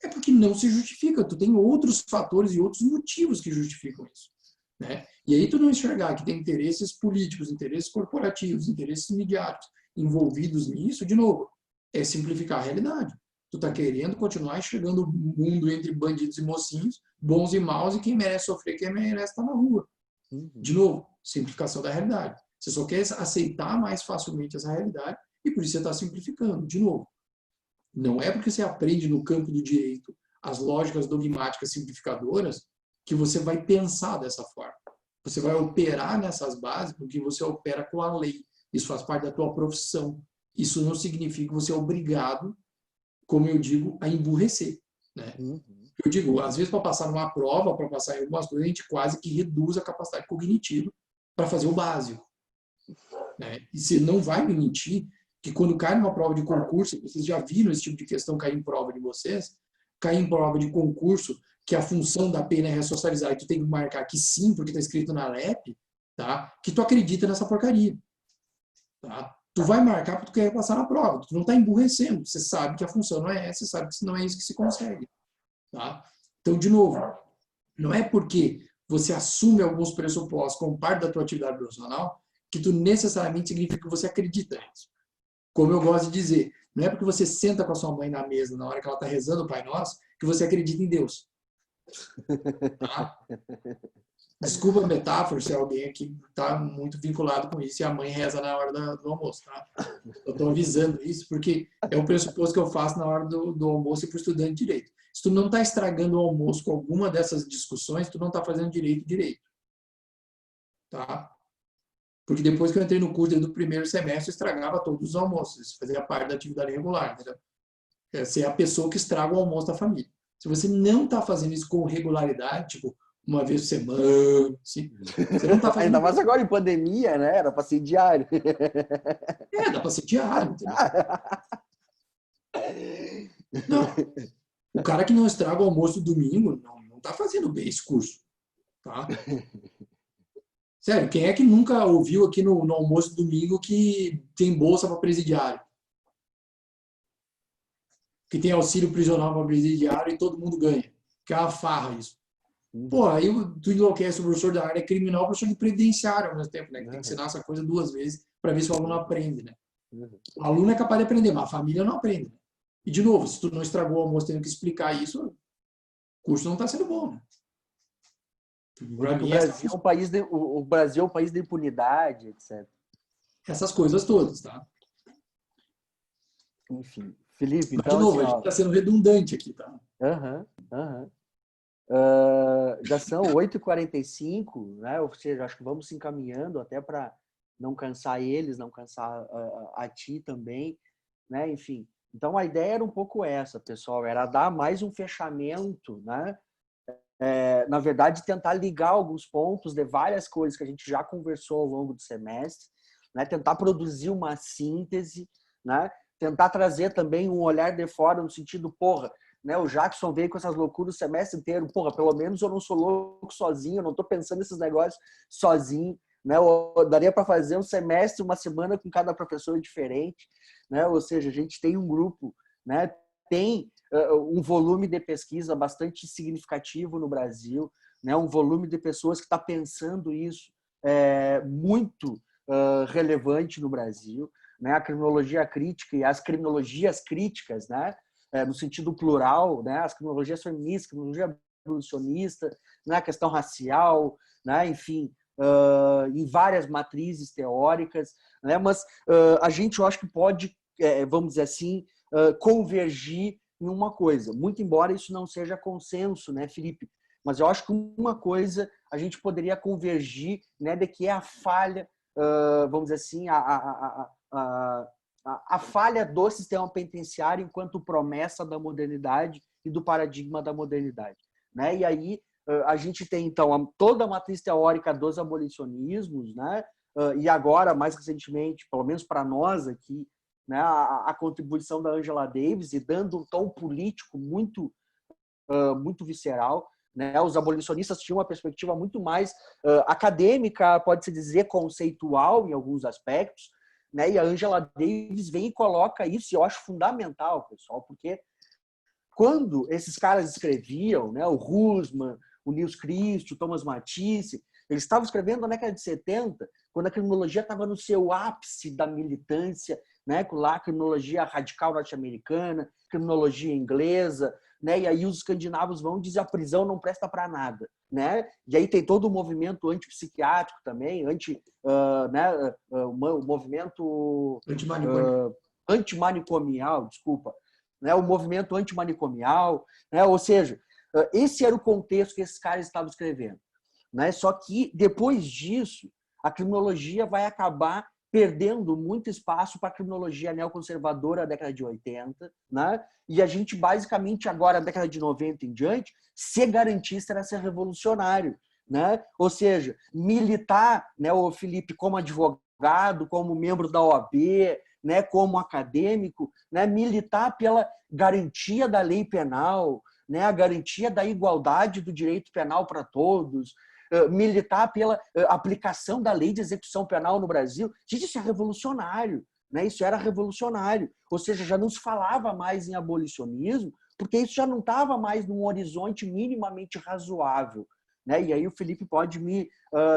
é porque não se justifica. Tu tem outros fatores e outros motivos que justificam isso. Né? E aí tu não enxergar que tem interesses políticos, interesses corporativos, interesses midiáticos envolvidos nisso, de novo, é simplificar a realidade. Tu tá querendo continuar enxergando o mundo entre bandidos e mocinhos, bons e maus, e quem merece sofrer, quem merece estar na rua. De novo, simplificação da realidade. Você só quer aceitar mais facilmente essa realidade e por isso você está simplificando. De novo, não é porque você aprende no campo do direito as lógicas dogmáticas simplificadoras que você vai pensar dessa forma. Você vai operar nessas bases porque você opera com a lei. Isso faz parte da tua profissão. Isso não significa que você é obrigado, como eu digo, a emburrecer. Né? Eu digo, às vezes para passar numa prova, para passar em algumas coisas, a gente quase que reduz a capacidade cognitiva para fazer o básico. Né? E você não vai me mentir que quando cai numa prova de concurso, vocês já viram esse tipo de questão cair em prova de vocês, cair em prova de concurso, que a função da pena é ressocializar e tu tem que marcar que sim, porque está escrito na LEP, tá? Que tu acredita nessa porcaria. Tá? Tu vai marcar porque tu quer passar na prova. Tu não está emburrecendo. Você sabe que a função não é essa, você sabe que não é isso que se consegue. Tá? Então, de novo, não é porque você assume alguns pressupostos como parte da tua atividade profissional que tu necessariamente significa que você acredita nisso. Como eu gosto de dizer, não é porque você senta com a sua mãe na mesa na hora que ela está rezando o Pai Nosso que você acredita em Deus. Tá? Desculpa a metáfora se alguém aqui está muito vinculado com isso e a mãe reza na hora do almoço. Tá? Eu estou avisando isso porque é um pressuposto que eu faço na hora do almoço e para o estudante de direito. Se tu não está estragando o almoço com alguma dessas discussões, tu não está fazendo direito. Tá? Porque depois que eu entrei no curso do primeiro semestre, eu estragava todos os almoços. Isso fazia parte da atividade regular. Entendeu? Você é a pessoa que estraga o almoço da família. Se você não está fazendo isso com regularidade, tipo, uma vez por semana, assim, você não está fazendo. Ainda mais agora em pandemia, né? Era para ser diário. Dá para ser diário, entendeu? Não. O cara que não estraga o almoço do domingo não está fazendo bem esse curso. Tá? Sério, quem é que nunca ouviu aqui no almoço do domingo que tem bolsa para presidiário? Que tem auxílio prisional para presidiário e todo mundo ganha. Que é uma farra isso. Pô, aí tu enlouquece o professor da área criminal, o professor de previdenciário ao mesmo tempo, né? Que tem que Uhum. ensinar essa coisa 2 vezes para ver se o aluno aprende, né? Uhum. O aluno é capaz de aprender, mas a família não aprende, né? E, de novo, se tu não estragou o almoço tendo que explicar isso, o curso não está sendo bom, né? Para Porque o mim, Brasil é um país o Brasil é um país da impunidade, etc. essas coisas todas, tá? Enfim, Felipe, Mas, de então novo, assim, a gente ó, está sendo redundante aqui, tá? aham, aham. Já são 8h45, né? Ou seja, acho que vamos se encaminhando até para não cansar eles, não cansar a ti também, né? Enfim, então a ideia era um pouco essa, pessoal, era dar mais um fechamento, né? Na verdade, tentar ligar alguns pontos de várias coisas que a gente já conversou ao longo do semestre, né? Tentar produzir uma síntese, né? Tentar trazer também um olhar de fora no sentido, porra, né? O Jackson veio com essas loucuras o semestre inteiro, porra, pelo menos eu não sou louco sozinho, eu não estou pensando nesses negócios sozinho, né? Eu daria para fazer um semestre, uma semana com cada professor diferente, né? Ou seja, a gente tem um grupo, né? Tem um volume de pesquisa bastante significativo no Brasil, né? Um volume de pessoas que está pensando isso muito relevante no Brasil, né? A criminologia crítica e as criminologias críticas, né? No sentido plural, né? As criminologias feministas, criminologia abolicionista, né? A questão racial, né? Enfim, em várias matrizes teóricas, né? Mas a gente, eu acho que pode, vamos dizer assim, convergir em uma coisa, muito embora isso não seja consenso, né, Felipe? Mas eu acho que uma coisa a gente poderia convergir, né, de que é a falha, vamos dizer assim, a falha do sistema penitenciário enquanto promessa da modernidade e do paradigma da modernidade, né? E aí a gente tem então toda a matriz teórica dos abolicionismos, né? E agora mais recentemente, pelo menos para nós aqui, né, a contribuição da Angela Davis e dando um tom político muito visceral. Né? Os abolicionistas tinham uma perspectiva muito mais acadêmica, pode-se dizer conceitual em alguns aspectos, né? E a Angela Davis vem e coloca isso, e eu acho fundamental, pessoal, porque quando esses caras escreviam, né, o Husman, o Nils Christ, o Thomas Matisse, eles estavam escrevendo na década de 70, quando a criminologia estava no seu ápice da militância, né, com lá a criminologia radical norte-americana, criminologia inglesa, né, e aí os escandinavos vão dizer a prisão não presta para nada, né? E aí tem todo o movimento antipsiquiátrico também, o movimento antimanicomial, desculpa, né, o movimento antimanicomial, né? Ou seja, esse era o contexto que esses caras estavam escrevendo, né? Só que depois disso, a criminologia vai acabar perdendo muito espaço para a criminologia neoconservadora da década de 80, né? E a gente basicamente agora, da década de 90 em diante, ser garantista era ser revolucionário, né? Ou seja, militar, né, o Felipe, como advogado, como membro da OAB, né, como acadêmico, né, militar pela garantia da lei penal, né, a garantia da igualdade do direito penal para todos, militar pela aplicação da lei de execução penal no Brasil. Gente, isso é revolucionário, né? Isso era revolucionário. Ou seja, já não se falava mais em abolicionismo, porque isso já não estava mais num horizonte minimamente razoável. Né? E aí o Felipe pode me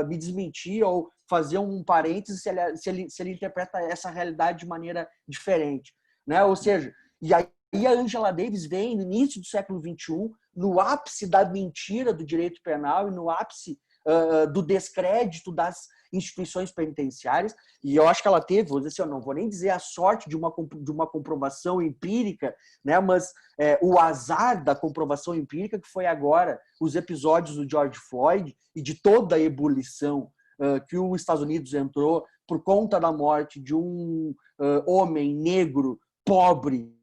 desmentir ou fazer um parênteses se ele interpreta essa realidade de maneira diferente. Né? Ou seja, e aí a Angela Davis vem no início do século XXI, no ápice da mentira do direito penal e no ápice do descrédito das instituições penitenciárias, e eu acho que ela teve, vou dizer assim, eu não vou nem dizer a sorte de uma comprovação empírica, né, mas o azar da comprovação empírica, que foi agora os episódios do George Floyd e de toda a ebulição que os Estados Unidos entrou por conta da morte de um homem negro, pobre,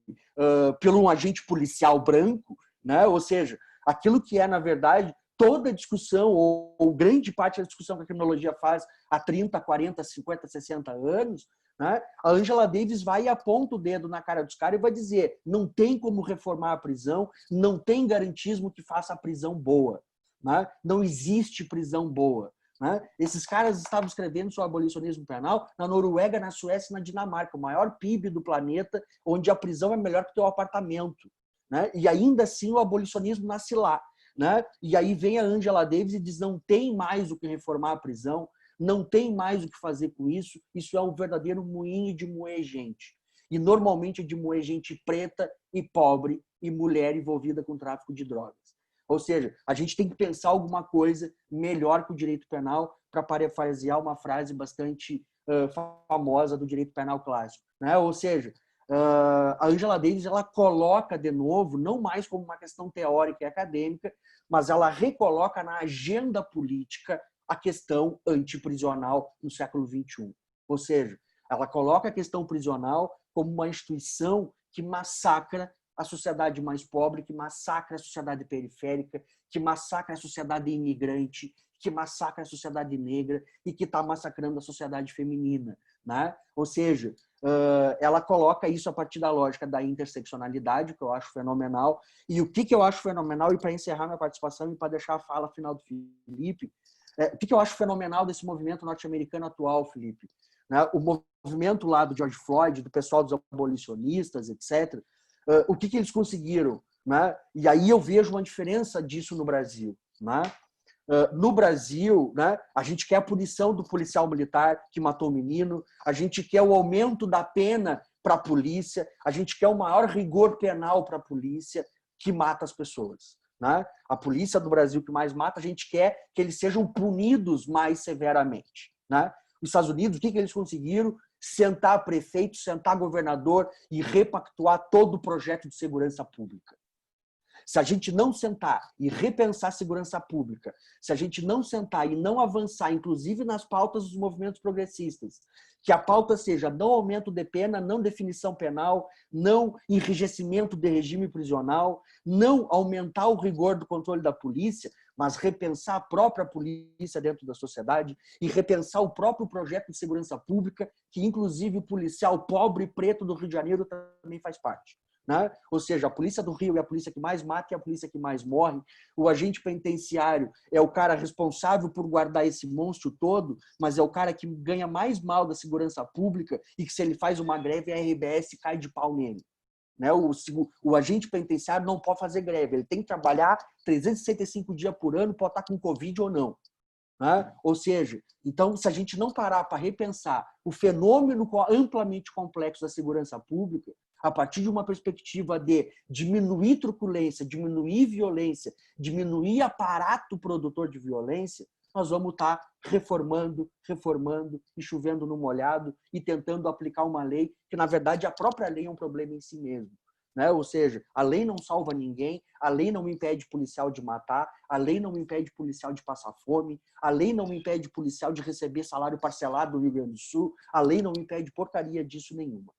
por um agente policial branco, né? Ou seja, aquilo que é, na verdade, toda a discussão, ou grande parte da discussão que a criminologia faz há 30, 40, 50, 60 anos, né? A Angela Davis vai e aponta o dedo na cara dos caras e vai dizer: não tem como reformar a prisão, não tem garantismo que faça a prisão boa. Né? Não existe prisão boa. Né? Esses caras estavam escrevendo sobre o abolicionismo penal na Noruega, na Suécia e na Dinamarca, o maior PIB do planeta, onde a prisão é melhor que o teu apartamento. Né? E ainda assim o abolicionismo nasce lá. né? E aí vem a Angela Davis e diz, não tem mais o que reformar a prisão, não tem mais o que fazer com isso, isso é um verdadeiro moinho de moer gente. E normalmente é de moer gente preta e pobre e mulher envolvida com tráfico de drogas. Ou seja, a gente tem que pensar alguma coisa melhor que o direito penal, para parafrasear uma frase bastante famosa do direito penal clássico, né? Ou seja, a Angela Davis ela coloca de novo, não mais como uma questão teórica e acadêmica, mas ela recoloca na agenda política a questão antiprisional no século XXI. Ou seja, ela coloca a questão prisional como uma instituição que massacra a sociedade mais pobre, que massacra a sociedade periférica, que massacra a sociedade imigrante, que massacra a sociedade negra e que está massacrando a sociedade feminina, né? Ou seja, ela coloca isso a partir da lógica da interseccionalidade, que eu acho fenomenal. E o que eu acho fenomenal, e para encerrar minha participação e para deixar a fala final do Felipe, o que eu acho fenomenal desse movimento norte-americano atual, Felipe? Né? O movimento lá do George Floyd, do pessoal dos abolicionistas, etc., o que eles conseguiram? Né? E aí eu vejo uma diferença disso no Brasil. Né? No Brasil, né, a gente quer a punição do policial militar que matou o menino, a gente quer o aumento da pena para a polícia, a gente quer o maior rigor penal para a polícia que mata as pessoas. Né? A polícia do Brasil que mais mata, a gente quer que eles sejam punidos mais severamente. Né? Os Estados Unidos, o que eles conseguiram? Sentar prefeito, sentar governador e repactuar todo o projeto de segurança pública. Se a gente não sentar e repensar a segurança pública, se a gente não sentar e não avançar, inclusive nas pautas dos movimentos progressistas, que a pauta seja não aumento de pena, não definição penal, não enrijecimento de regime prisional, não aumentar o rigor do controle da polícia, mas repensar a própria polícia dentro da sociedade e repensar o próprio projeto de segurança pública, que inclusive o policial pobre e preto do Rio de Janeiro também faz parte. Né? Ou seja, a polícia do Rio é a polícia que mais mata e a polícia que mais morre. O agente penitenciário é o cara responsável por guardar esse monstro todo, mas é o cara que ganha mais mal da segurança pública e que se ele faz uma greve, a RBS cai de pau nele. Né? O agente penitenciário não pode fazer greve, ele tem que trabalhar 365 dias por ano, pode estar com Covid ou não. Né? Ou seja, então, se a gente não parar para repensar o fenômeno amplamente complexo da segurança pública, a partir de uma perspectiva de diminuir truculência, diminuir violência, diminuir aparato produtor de violência, nós vamos estar reformando e chovendo no molhado e tentando aplicar uma lei que, na verdade, a própria lei é um problema em si mesmo. Né? Ou seja, a lei não salva ninguém, a lei não impede policial de matar, a lei não impede policial de passar fome, a lei não impede policial de receber salário parcelado no Rio Grande do Sul, a lei não impede porcaria disso nenhuma.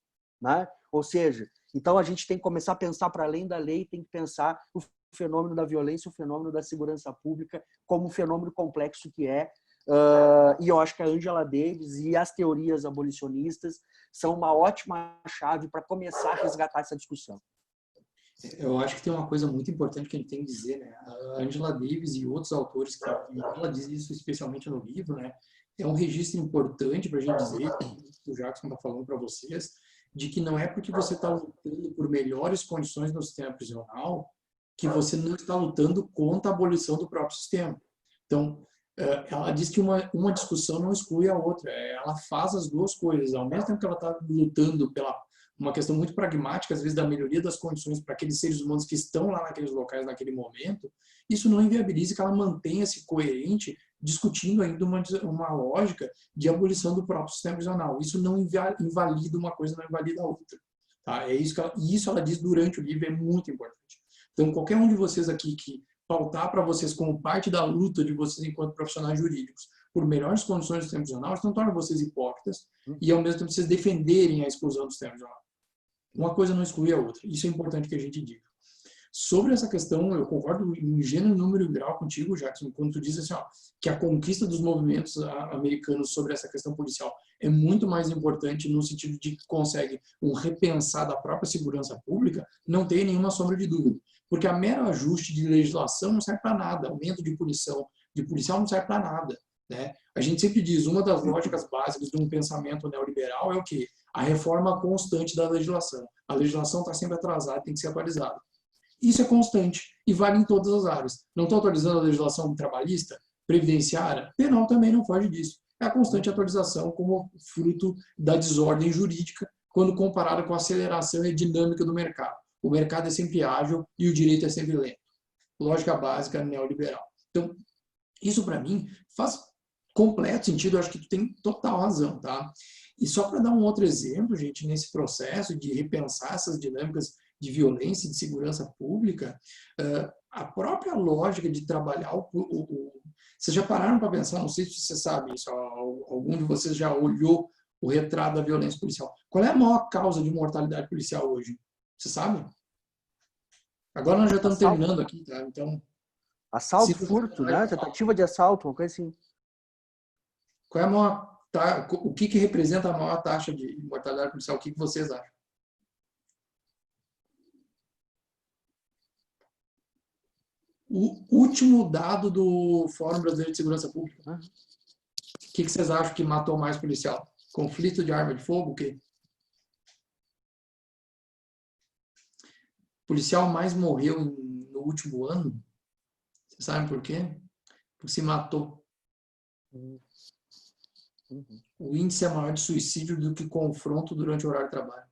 Né? Ou seja, então a gente tem que começar a pensar para além da lei, tem que pensar o fenômeno da violência, o fenômeno da segurança pública como um fenômeno complexo que é. E eu acho que a Angela Davis e as teorias abolicionistas são uma ótima chave para começar a resgatar essa discussão. Eu acho que tem uma coisa muito importante que a gente tem que dizer, né? A Angela Davis e outros autores, e ela diz isso especialmente no livro, né? É um registro importante para a gente dizer, o Jackson está falando para vocês, de que não é porque você está lutando por melhores condições no sistema prisional que você não está lutando contra a abolição do próprio sistema. Então, ela diz que uma discussão não exclui a outra, ela faz as duas coisas. Ao mesmo tempo que ela está lutando pela uma questão muito pragmática, às vezes, da melhoria das condições para aqueles seres humanos que estão lá naqueles locais, naquele momento, isso não inviabiliza que ela mantenha-se coerente, discutindo ainda uma lógica de abolição do próprio sistema prisional. Isso não invalida uma coisa, não invalida a outra. Tá? É isso e isso ela diz durante o livro, é muito importante. Então, qualquer um de vocês aqui que pautar para vocês como parte da luta de vocês enquanto profissionais jurídicos por melhores condições do sistema prisional, isso não torna vocês hipócritas e, ao mesmo tempo, vocês defenderem a exclusão do sistema prisional. Uma coisa não exclui a outra. Isso é importante que a gente diga. Sobre essa questão, eu concordo em gênero, número e grau contigo, Jackson, quando tu diz assim, ó, que a conquista dos movimentos americanos sobre essa questão policial é muito mais importante no sentido de que consegue um repensar da própria segurança pública, não tem nenhuma sombra de dúvida. Porque a mero ajuste de legislação não serve para nada, aumento de punição de policial não serve para nada. Né? A gente sempre diz, uma das lógicas básicas de um pensamento neoliberal é o quê? A reforma constante da legislação. A legislação está sempre atrasada, tem que ser atualizada. Isso é constante e vale em todas as áreas. Não estou atualizando a legislação trabalhista, previdenciária, penal também não foge disso. É a constante atualização como fruto da desordem jurídica quando comparada com a aceleração e a dinâmica do mercado. O mercado é sempre ágil e o direito é sempre lento. Lógica básica neoliberal. Então, isso para mim faz completo sentido, eu acho que tu tem total razão, tá? E só para dar um outro exemplo, gente, nesse processo de repensar essas dinâmicas de violência e de segurança pública, a própria lógica de trabalhar vocês já pararam para pensar, não sei se você sabe isso, algum de vocês já olhou o retrato da violência policial. Qual é a maior causa de mortalidade policial hoje? Você sabe? Agora nós já estamos terminando aqui, tá? Então, assalto, furto, né? Tentativa de assalto, uma coisa assim. Qual é a maior, o que representa a maior taxa de mortalidade policial? O que vocês acham? O último dado do Fórum Brasileiro de Segurança Pública. O que vocês acham que matou mais policial? Conflito de arma de fogo? O quê? O policial mais morreu no último ano? Vocês sabem por quê? Porque se matou. O índice é maior de suicídio do que confronto durante o horário de trabalho.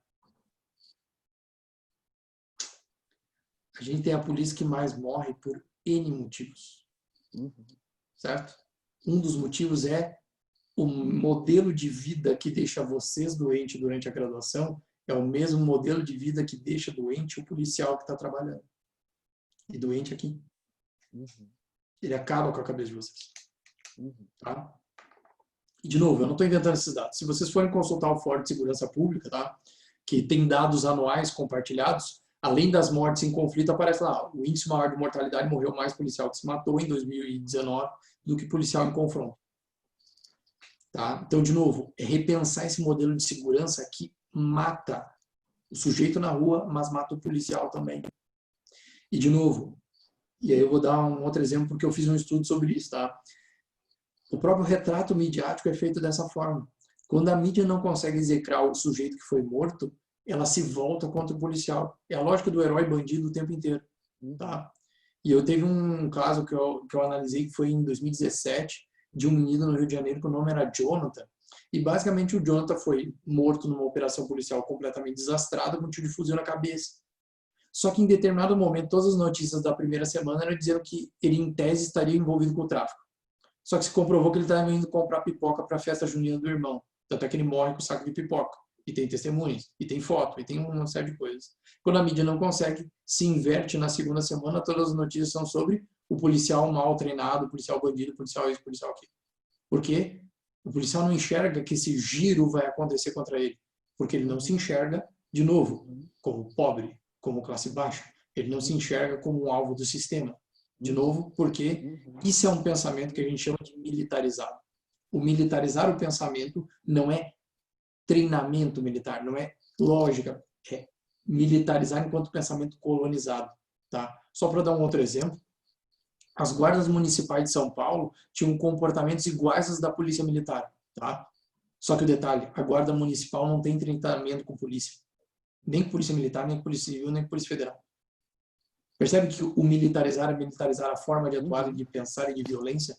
A gente tem a polícia que mais morre por N motivos. Certo? Um dos motivos é o modelo de vida que deixa vocês doentes durante a graduação é o mesmo modelo de vida que deixa doente o policial que está trabalhando. E doente aqui. Ele acaba com a cabeça de vocês. Tá? E, de novo, eu não estou inventando esses dados. Se vocês forem consultar o Fórum de Segurança Pública, tá? Que tem dados anuais compartilhados, além das mortes em conflito, aparece lá, o índice maior de mortalidade, morreu mais policial que se matou em 2019 do que policial em confronto. Tá? Então, de novo, é repensar esse modelo de segurança que mata o sujeito na rua, mas mata o policial também. E, de novo, e aí eu vou dar um outro exemplo, porque eu fiz um estudo sobre isso, tá? O próprio retrato midiático é feito dessa forma. Quando a mídia não consegue execrar o sujeito que foi morto, ela se volta contra o policial. É a lógica do herói bandido o tempo inteiro. Tá? E eu teve um caso que eu analisei, que foi em 2017, de um menino no Rio de Janeiro, que o nome era Jonathan. E basicamente o Jonathan foi morto numa operação policial completamente desastrada, com um tiro de fuzil na cabeça. Só que em determinado momento, todas as notícias da primeira semana eram dizendo que ele, em tese, estaria envolvido com o tráfico. Só que se comprovou que ele estava indo comprar pipoca para a festa junina do irmão. Tanto é que ele morre com o saco de pipoca. E tem testemunhas, e tem foto, e tem uma série de coisas. Quando a mídia não consegue, se inverte na segunda semana, todas as notícias são sobre o policial mal treinado, o policial bandido, o policial isso, o policial aquilo. Por quê? O policial não enxerga que esse giro vai acontecer contra ele. Porque ele não se enxerga, de novo, como pobre, como classe baixa. Ele não se enxerga como um alvo do sistema. De novo, porque isso é um pensamento que a gente chama de militarizado. O militarizar o pensamento não é treinamento militar, não é lógica, é militarizar enquanto pensamento colonizado. Tá? Só para dar um outro exemplo, as guardas municipais de São Paulo tinham comportamentos iguais aos da polícia militar. Tá? Só que o detalhe, a guarda municipal não tem treinamento com polícia. Nem com polícia militar, nem com polícia civil, nem com polícia federal. Percebe que o militarizar é militarizar a forma de atuar, de pensar e de violência?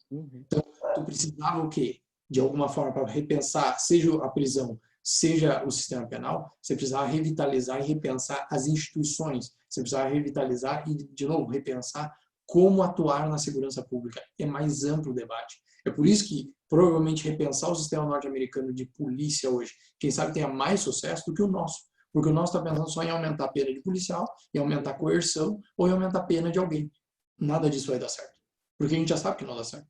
Então, tu precisava o quê? De alguma forma, para repensar, seja a prisão, seja o sistema penal, você precisava revitalizar e repensar as instituições. Você precisava revitalizar e, de novo, repensar como atuar na segurança pública. É mais amplo o debate. É por isso que, provavelmente, repensar o sistema norte-americano de polícia hoje, quem sabe tenha mais sucesso do que o nosso. Porque o nosso está pensando só em aumentar a pena de policial, em aumentar a coerção ou em aumentar a pena de alguém. Nada disso vai dar certo. Porque a gente já sabe que não dá certo.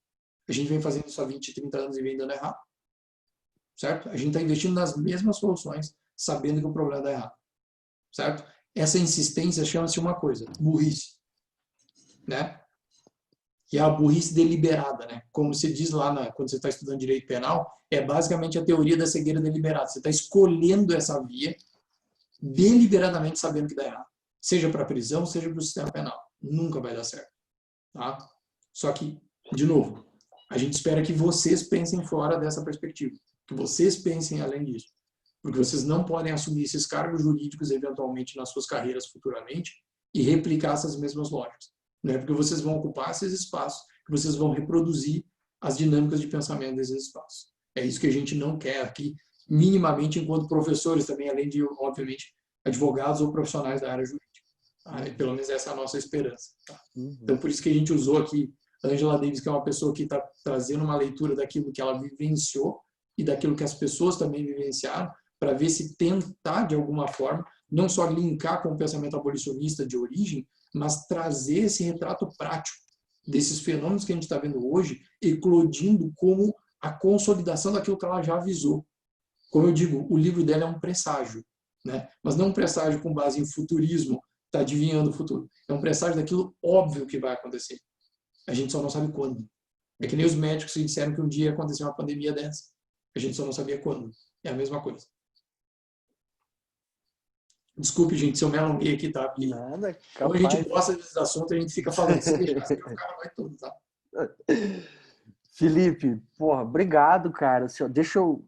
A gente vem fazendo isso há 20, 30 anos e vem dando errado. Certo? A gente está investindo nas mesmas soluções, sabendo que o problema dá errado. Certo? Essa insistência chama-se uma coisa, burrice. Né? Que é a burrice deliberada. Né? Como se diz lá, quando você está estudando direito penal, é basicamente a teoria da cegueira deliberada. Você está escolhendo essa via deliberadamente sabendo que dá errado. Seja para a prisão, seja para o sistema penal. Nunca vai dar certo. Tá? Só que, de novo, a gente espera que vocês pensem fora dessa perspectiva. Que vocês pensem além disso. Porque vocês não podem assumir esses cargos jurídicos, eventualmente, nas suas carreiras futuramente, e replicar essas mesmas lógicas. Não é porque vocês vão ocupar esses espaços que vocês vão reproduzir as dinâmicas de pensamento desses espaços. É isso que a gente não quer aqui, minimamente, enquanto professores também, além de, obviamente, advogados ou profissionais da área jurídica. Tá? Pelo menos essa é a nossa esperança. Tá? Então, por isso que a gente usou aqui Angela Davis, que é uma pessoa que está trazendo uma leitura daquilo que ela vivenciou e daquilo que as pessoas também vivenciaram, para ver se tentar, de alguma forma, não só linkar com o pensamento abolicionista de origem, mas trazer esse retrato prático desses fenômenos que a gente está vendo hoje, eclodindo como a consolidação daquilo que ela já avisou. Como eu digo, o livro dela é um presságio, né? Mas não um presságio com base em futurismo, está adivinhando o futuro. É um presságio daquilo óbvio que vai acontecer. A gente só não sabe quando. É que nem os médicos que disseram que um dia ia acontecer uma pandemia dessa. A gente só não sabia quando. É a mesma coisa. Desculpe, gente, se eu me alonguei aqui, tá? Porque Nada, quando a gente capaz. gosta desses assuntos, a gente fica falando. Se deixar, assim, o cara vai todo, tá? Felipe, porra, obrigado, cara. Deixa eu